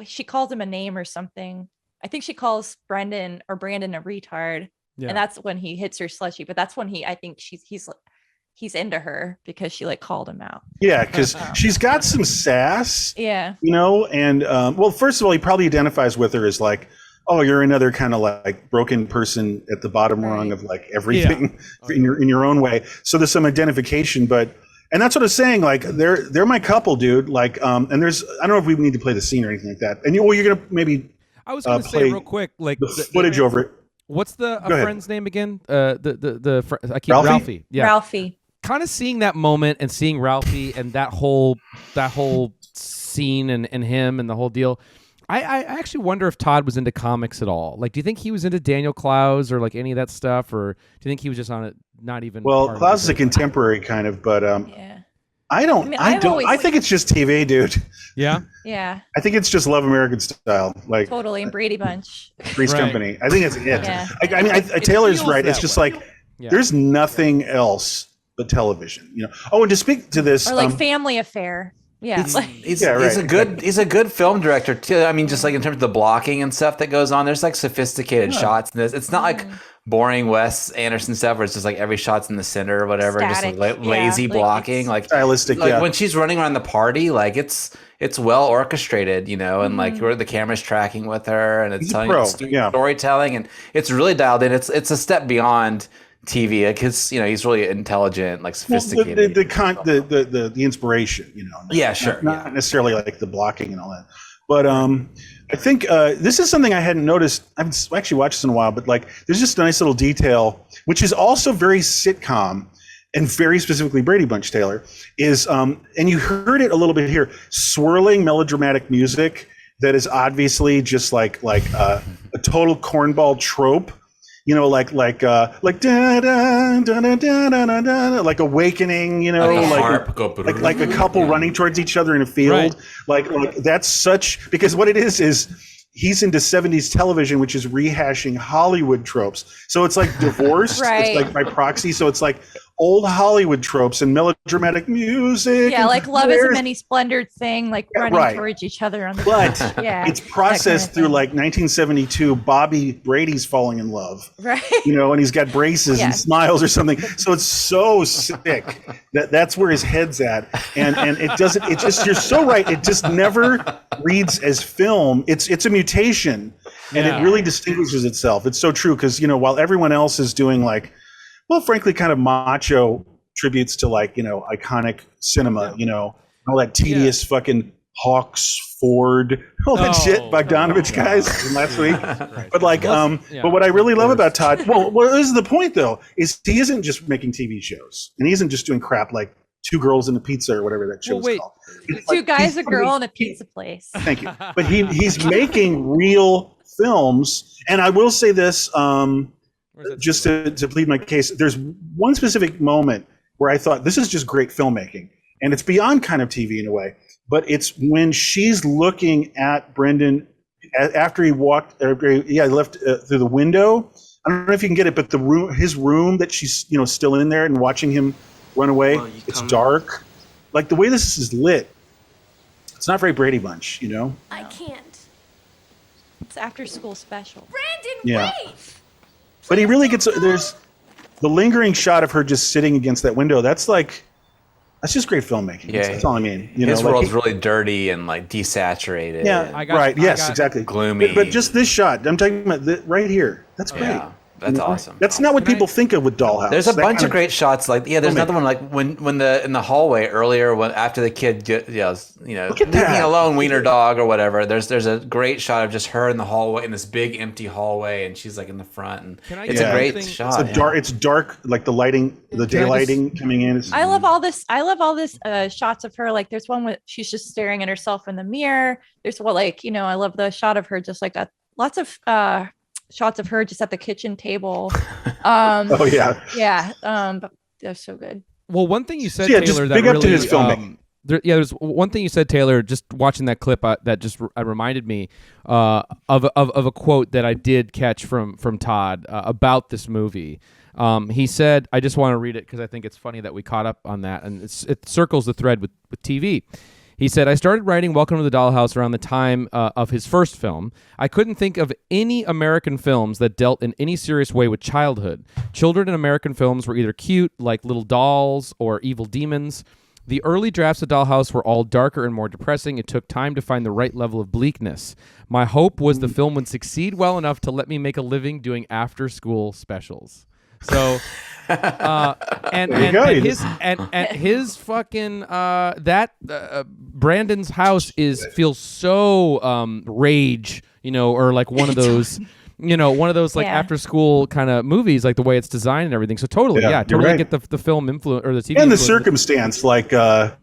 She calls him a name or something. I think she calls Brandon a retard. Yeah. And that's when he hits her slushy, but that's when I think he's into her because she like called him out. Yeah, because she's got some sass. Yeah. You know, and well, first of all, he probably identifies with her as like, oh, you're another kind of like broken person at the bottom rung of like everything in your own way. So there's some identification, and that's what I was saying. Like they're my couple, dude. Like and there's I don't know if we need to play the scene or anything like that. And you're gonna maybe I was gonna say real quick, like the footage over it. What's the friend's name again? Ralphie. Yeah. Ralphie. Kind of seeing that moment and seeing Ralphie and that whole scene and him and the whole deal. I actually wonder if Todd was into comics at all. Like, do you think he was into Daniel Clowes or like any of that stuff, or do you think he was just on it? Not even. Well, Clowes is a contemporary kind of, but I think it's just TV, dude. Yeah. Yeah. I think it's just Love American Style, like totally, and Brady Bunch. Three's Company. I think it's it. Yeah. I mean, Taylor's right. It's just like there's nothing else but television, you know. Oh, and to speak to this, Or like Family Affair. Yeah. He's a good film director too. I mean, just like in terms of the blocking and stuff that goes on, there's like sophisticated shots in this. It's not like boring Wes Anderson stuff where it's just like every shot's in the center or whatever, Static. just like lazy blocking, like stylistic. Like when she's running around the party, like it's well orchestrated, you know, and like where the camera's tracking with her and it's telling storytelling, and it's really dialed in. It's a step beyond TV because you know he's really intelligent, like sophisticated. The inspiration, you know. Yeah, sure. Not necessarily like the blocking and all that, but I think this is something I hadn't noticed. I haven't actually watched this in a while, but like there's just a nice little detail, which is also very sitcom and very specifically Brady Bunch. Taylor is, and you heard it a little bit here, swirling melodramatic music that is obviously just like a total cornball trope. You know, like da da da da da da da, like Awakening. You know, like a couple running towards each other in a field. Like that's such, because what it is he's into 70s television, which is rehashing Hollywood tropes. So it's like Divorced. It's like by proxy. So it's like old Hollywood tropes and melodramatic music. Yeah, like Love is a Many Splendored Thing, like running towards each other on the But yeah, it's processed through like 1972 Bobby Brady's falling in love. Right. You know, and he's got braces and smiles or something. So it's so sick that's where his head's at. And it doesn't, it just, you're so right. It just never reads as film. It's a mutation and it really distinguishes itself. It's so true. Cause you know, while everyone else is doing like, well, frankly, kind of macho tributes to like, you know, iconic cinema, you know, all that tedious fucking Hawks, Ford, all that shit, Bogdanovich guys from last week. But like, but what I really love about Todd, well, this is the point though, is he isn't just making TV shows and he isn't just doing crap like Two Girls and a Pizza or whatever that show is called. Two guys, a girl, and a pizza place. Thank you. But he's making real films. And I will say this, just to plead my case, there's one specific moment where I thought this is just great filmmaking, and it's beyond kind of TV in a way, but it's when she's looking at Brendan after he left through the window. I don't know if you can get it, but his room that she's, you know, still in there and watching him run away. It's dark, like the way this is lit. It's not very Brady Bunch, you know? I can't. It's after school special. Brandon, Yeah. wait! But he really gets, there's the lingering shot of her just sitting against that window. That's just great filmmaking. Yeah. That's all I mean. His world's really dirty and like desaturated. Yeah, yes, exactly. Gloomy. But just this shot, I'm talking about right here. That's great. Yeah, that's awesome. That's not what people think of with Dollhouse. There's a That bunch kind of great shots. Like there's another one like when in the hallway earlier after the kid yells, leave me alone, wiener dog or whatever. There's a great shot of just her in the hallway in this big empty hallway, and she's like in the front, and it's a great shot. It's dark, like the lighting, the daylighting coming in. I love all this. I love all this shots of her. Like there's one where she's just staring at herself in the mirror. There's I love the shot of her just like that. Lots of shots of her just at the kitchen table. Oh yeah. Yeah. But they're so good. Well, one thing you said, So, yeah, Taylor, just that big really, up to his filmmaking. There's one thing you said, Taylor, just watching that clip that just reminded me of a quote that I did catch from Todd about this movie. He said, I just want to read it because I think it's funny that we caught up on that, and it circles the thread with TV. He said, I started writing Welcome to the Dollhouse around the time of his first film. I couldn't think of any American films that dealt in any serious way with childhood. Children in American films were either cute, like little dolls, or evil demons. The early drafts of Dollhouse were all darker and more depressing. It took time to find the right level of bleakness. My hope was the film would succeed well enough to let me make a living doing after-school specials. So, his fucking Brandon's house feels so rage, or like one of those. Like after school kind of movies, like the way it's designed and everything. So totally right. get the film influence or the TV and the influence. circumstance, it's like, are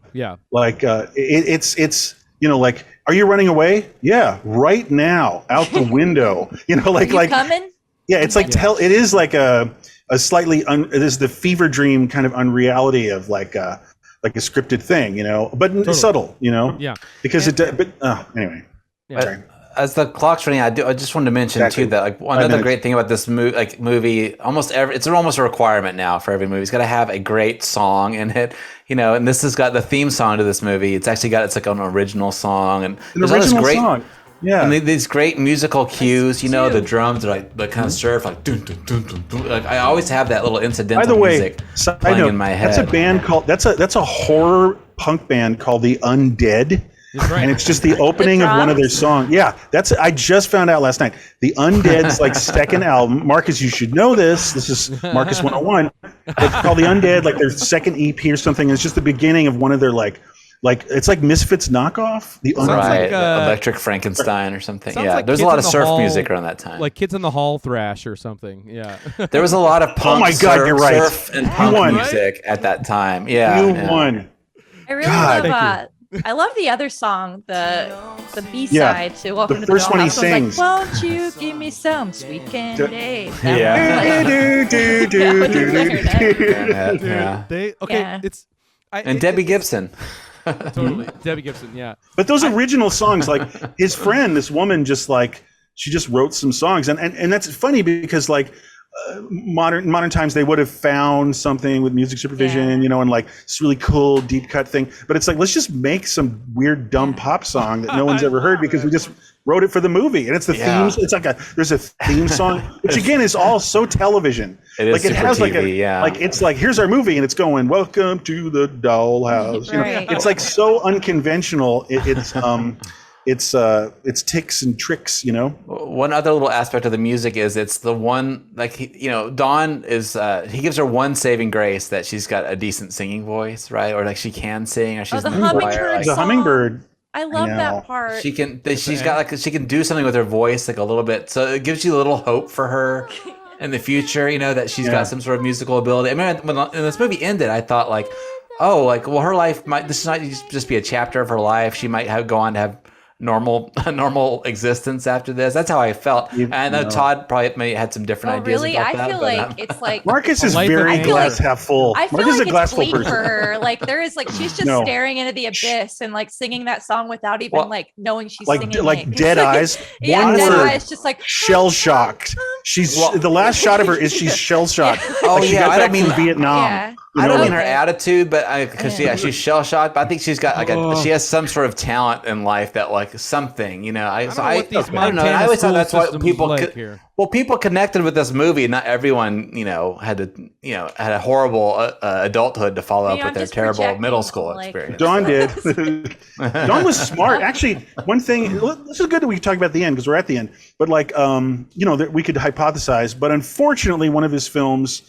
you running away? Yeah, right now, out the window. Coming? Yeah, it's like it is like a slightly it is the fever dream kind of unreality of like a scripted thing, but subtle, Yeah. Because anyway. Yeah. Sorry. As the clock's running, I just wanted to mention too that another great thing about this movie, it's almost a requirement now for every movie. It's got to have a great song in it, and this has got the theme song to this movie. It's like an original song, and there's all this great song. Yeah, and these great musical cues. The drums are like kind of surf, like dun, dun, dun, dun, dun. Like I always have that little incidental By the way, music playing in my head. That's a band called that's a horror punk band called the Undead. Right. And it's just the opening of one of their songs. Yeah, I just found out last night. The Undead's second album. Marcus, you should know this. This is Marcus 101. It's called the Undead, their second EP or something. It's just the beginning of one of their it's like Misfits knockoff. The Undead. Electric Frankenstein or something. Yeah, like there's a lot of surf music around that time. Like Kids in the Hall thrash or something. Yeah. There was a lot of punk, you're right. surf and punk music at that time. Yeah. You won. I really love I love the other song, the B-side to Welcome to the first Dollhouse. one he sings. Won't you give me some sweet candy? It's and Debbie Gibson. Totally, Debbie Gibson. Yeah. But those original songs, his friend, this woman, she just wrote some songs, and that's funny because modern times they would have found something with music supervision, and this really cool deep cut thing. But it's let's just make some weird dumb pop song that no one's ever heard because we just wrote it for the movie, and it's the themes. It's there's a theme song, which again is all so television. It is it has TV, it's here's our movie, and it's going welcome to the dollhouse. Right. It's so unconventional. It's ticks and tricks, One other little aspect of the music is it's the one Dawn is he gives her one saving grace that she's got a decent singing voice, right? Or she can sing, or she's the in the choir. The hummingbird. I love that part. She can she can do something with her voice a little bit, so it gives you a little hope for her in the future, that she's got some sort of musical ability. I mean, when this movie ended, I thought her life might just be a chapter of her life. She might go on to have normal existence after this. That's how I felt. And I know Todd probably had some different ideas really? about that. I feel like it's Marcus is very glass half full. I feel Marcus is a glass it's full bleak person. for her. There is she's just staring into the abyss and singing that song without even knowing she's singing. Dead eyes. Yeah, one dead word. eyes, just shell shocked. She's the last shot of her is she's shell shocked. Oh she yeah, got I back don't mean from Vietnam. Yeah. I don't mean her Okay. attitude, but because she's shell shocked. But I think she's got she has some sort of talent in life that like something, you know. I don't know. I always thought that's why people people connected with this movie. Not everyone, you know, had a horrible adulthood to follow up with their terrible middle school experience. Dawn did. Dawn was smart. Actually, one thing. This is good that we talk about at the end because we're at the end. But like, you know, that we could hypothesize. But unfortunately, one of his films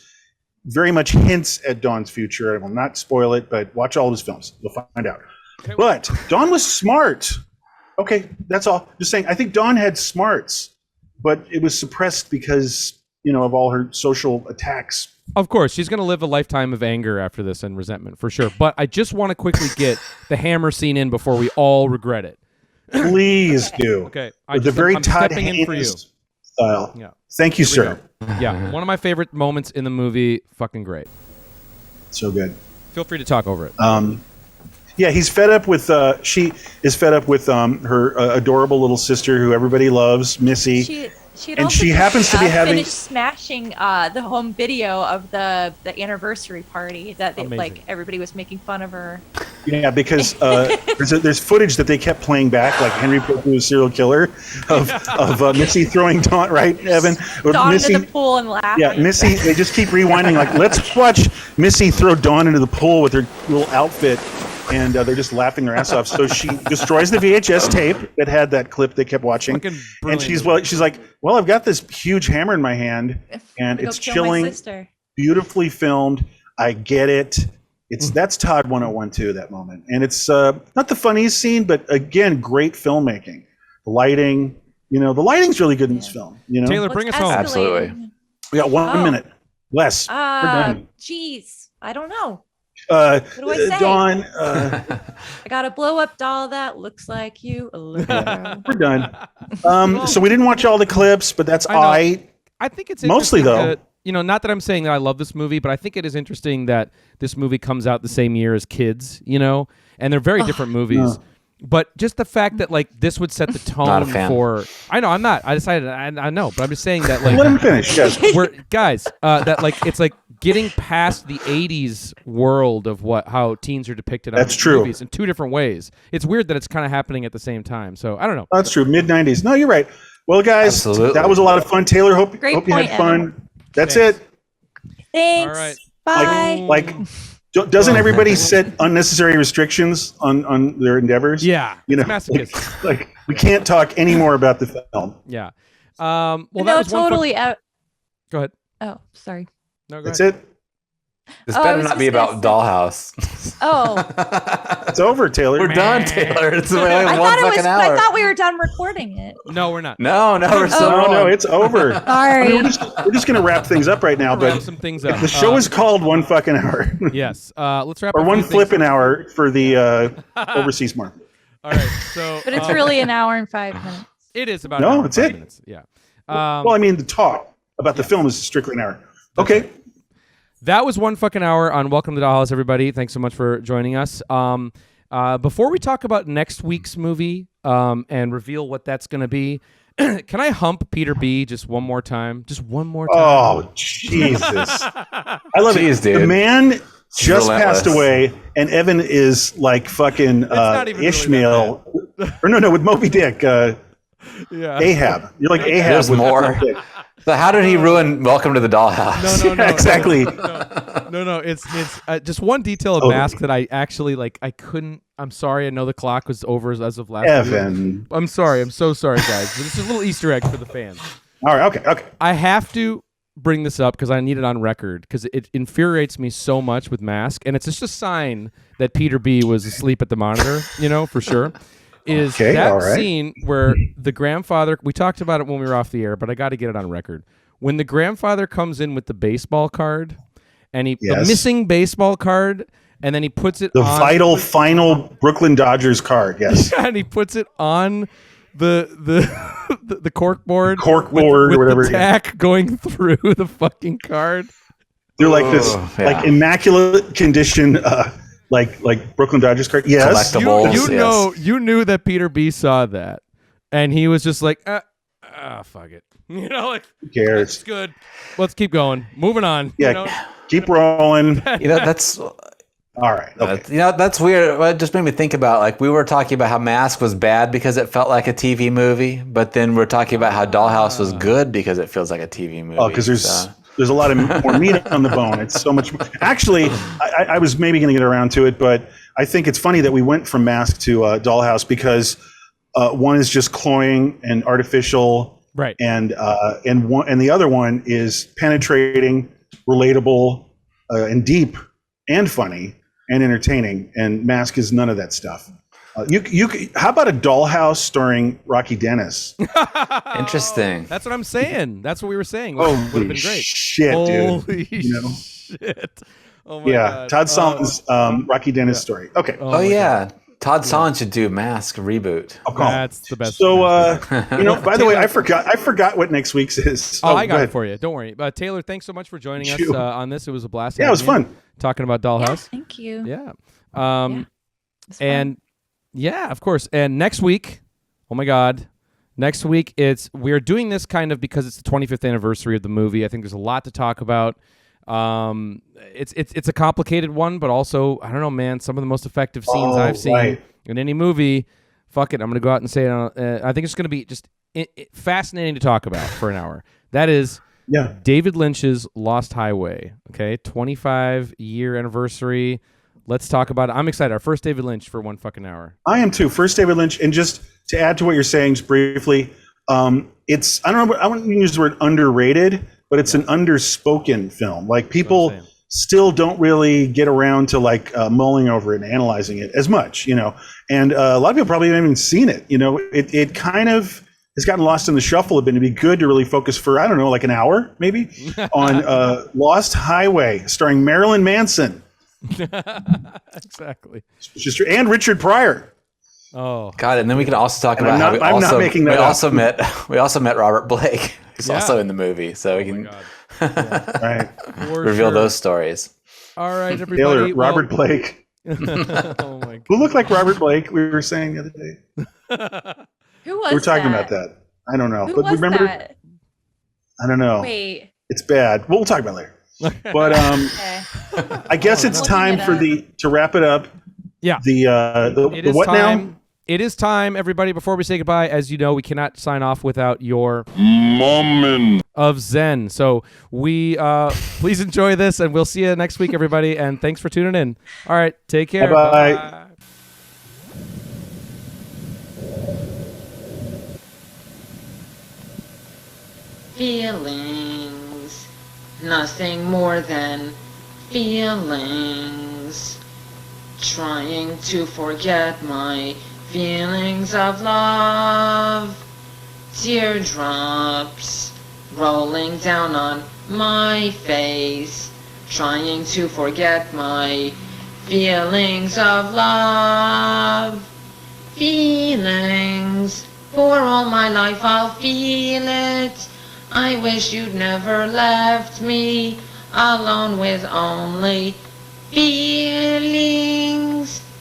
very much hints at Dawn's future. I will not spoil it, but watch all of his films. You'll find out. Okay. But Dawn was smart. Okay, that's all. Just saying, I think Dawn had smarts, but it was suppressed because, you know, of all her social attacks. Of course, she's going to live a lifetime of anger after this and resentment, for sure. But I just want to quickly get the hammer scene in before we all regret it. Please do. Okay. With the very Todd Haynes style. Yeah. Thank you, sir. Yeah, one of my favorite moments in the movie. Fucking great. So good. Feel free to talk over it. Yeah, he's fed up with. She is fed up with her adorable little sister, who everybody loves, Missy. She happens to be having finished smashing the home video of the anniversary party that like everybody was making fun of her. Yeah, because there's footage that they kept playing back, like Henry Portman's serial killer, of Missy throwing Dawn, right, Evan? Dawn Missy, into the pool and laughing. Yeah, Missy. They just keep rewinding, like, let's watch Missy throw Dawn into the pool with her little outfit. And they're just laughing their ass off. So she destroys the VHS tape that had that clip they kept watching. And she's like, well, I've got this huge hammer in my hand, and it's chilling, beautifully filmed. I get it. That's Todd 101 too, that moment. And it's not the funniest scene, but again, great filmmaking. The lighting, you know, the lighting's really good in this film. You know, Taylor, bring us home. Absolutely. We got 1 minute. Less. We're done. Geez, I don't know. What do I say? Dawn, I got a blow up doll that looks like you. We're done. So we didn't watch all the clips, but that's I think it's mostly though. That, you know, not that I'm saying that I love this movie, but I think it is interesting that this movie comes out the same year as Kids. You know, and they're very different movies. No. But just the fact that like this would set the tone for. I know I'm not. I decided I know, but I'm just saying that like. Let him finish. Yes. We're guys. That like it's like getting past the '80s world of how teens are depicted on movies in two different ways. It's weird that it's kind of happening at the same time. So I don't know. That's true. Mid '90s. No, you're right. Well, guys, that was a lot of fun. Taylor, hope you had fun. Evan. That's it. Thanks. All right. Bye. Like doesn't everybody set unnecessary restrictions on their endeavors? Yeah. You know, masochist. like we can't talk anymore about the film. Yeah. Well, no, that was totally. Go ahead. Oh, sorry. No, go That's ahead. it. This better not be about Dollhouse. Oh. It's over, Taylor. We're done, Taylor. It's only one fucking hour. I thought we were done recording it. No, we're not. No, we're still No, it's over. Sorry. I mean, we're just going to wrap things up right now. But wrap some things up. The show is called One Fucking Hour. Yes. Let's wrap or up One Flippin' Hour for the overseas market. All right. So, but it's really an hour and 5 minutes. It is about no, it's it. Minutes. Yeah. Well, I mean, the talk about the film is strictly an hour. Okay. That was One Fucking Hour on Welcome to the Dollhouse, everybody. Thanks so much for joining us. Before we talk about next week's movie and reveal what that's going to be, can I hump Peter B just one more time? Just one more time. Oh, Jesus. I love it. Dude. The man just relentless. passed away, and Evan is like fucking Ishmael. Really or no, with Moby Dick. Ahab. You're like Ahab. There's more. So how did he ruin Welcome to the Dollhouse? No, exactly. No. It's just one detail of Mask that I actually like. I couldn't. I'm sorry. I know the clock was over as of last Evan. week. I'm sorry. I'm so sorry, guys. But this is a little Easter egg for the fans. All right. Okay. I have to bring this up because I need it on record because it infuriates me so much with Mask, and it's just a sign that Peter B was asleep at the monitor. You know, for sure. Is that scene where the grandfather, we talked about it when we were off the air, but I got to get it on record. When the grandfather comes in with the baseball card and the missing baseball card, and then he puts it on the vital final Brooklyn Dodgers card, yes. And he puts it on the cork board or with whatever, the tack going through the fucking card. They're like this like immaculate condition like Brooklyn Dodgers card. Yes. Collectibles. You knew that Peter B saw that, and he was just like, fuck it. You know, like, who cares? It's good. Let's keep going. Moving on. Yeah. You know? Keep rolling. That's all right. Okay. That's weird. It just made me think about, like, we were talking about how Mask was bad because it felt like a TV movie, but then we're talking about how Dollhouse was good because it feels like a TV movie. Oh, because there's a lot of more meat on the bone. It's so much more. Actually, I was maybe going to get around to it, but I think it's funny that we went from Mask to Dollhouse because one is just cloying and artificial, right? And the other one is penetrating, relatable, and deep, and funny and entertaining. And Mask is none of that stuff. How about a Dollhouse starring Rocky Dennis? Interesting. That's what I'm saying. That's what we were saying. Oh, would have been great. Shit, Holy dude. shit. Oh my God. Todd Solondz, Rocky Dennis story. Okay. Oh yeah. Todd Solondz should do Mask reboot. That's the best. So, by the way, I forgot what next week's is. Oh, I got it for you. Don't worry. Taylor, thanks so much for joining us on this. It was a blast. Yeah, it was fun. Talking about Dollhouse. Yeah, thank you. Yeah. Of course. And next week, oh my God, next week we're doing this kind of because it's the 25th anniversary of the movie. I think there's a lot to talk about. It's a complicated one, but also, I don't know, man, some of the most effective scenes I've seen in any movie. Fuck it, I'm going to go out and say it. I think it's going to be just fascinating to talk about for an hour. That is David Lynch's Lost Highway. Okay, 25-year anniversary. Let's talk about it. I'm excited. Our first David Lynch for one fucking hour. I am too. First David Lynch. And just to add to what you're saying just briefly, it's, I don't know, I wouldn't use the word underrated, but it's an underspoken film. Like, people still don't really get around to mulling over it and analyzing it as much, and a lot of people probably haven't even seen it. It kind of has gotten lost in the shuffle a bit. It'd be good to really focus for, I don't know, like an hour maybe on Lost Highway starring Marilyn Manson. Exactly. And Richard Pryor. Oh God! And then we can also talk about how we also met Robert Blake, who's also in the movie, so we can reveal those stories. All right, everybody. Taylor, Robert Blake. Oh my God. Who looked like Robert Blake? We were saying the other day. Who was? We were talking about that. I don't know. Who but was remember? That? I don't know. Wait. It's bad. We'll talk about it later. But I guess it's time to wrap it up. Yeah. The what time. now? It is time, everybody. Before we say goodbye, as you know, we cannot sign off without your moment of Zen. So we please enjoy this, and we'll see you next week, everybody. And thanks for tuning in. All right, take care. Bye-bye. Bye. Feelings, nothing more than feelings. Trying to forget my feelings of love. Teardrops rolling down on my face. Trying to forget my feelings of love. Feelings, for all my life I'll feel it. I wish you'd never left me alone with only feelings.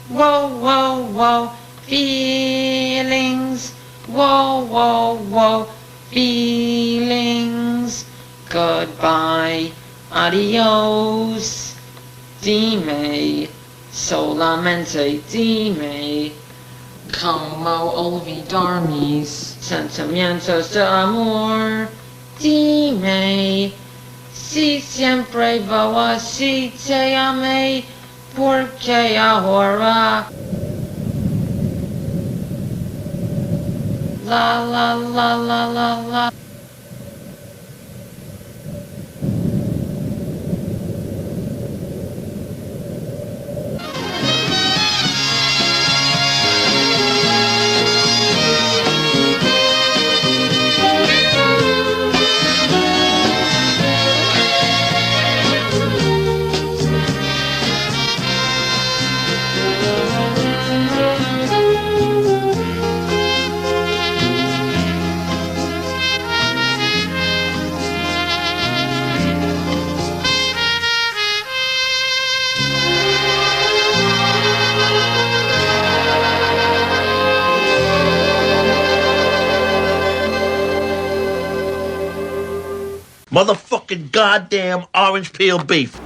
Whoa, whoa, whoa. Feelings. Whoa, whoa, whoa. Feelings. Goodbye. Adios. Dime. Solamente dime. Como olvidar mis sentimientos de amor. Dime, si siempre vou así te amei, porque ahora la la la la la la. Motherfucking goddamn orange peel beef.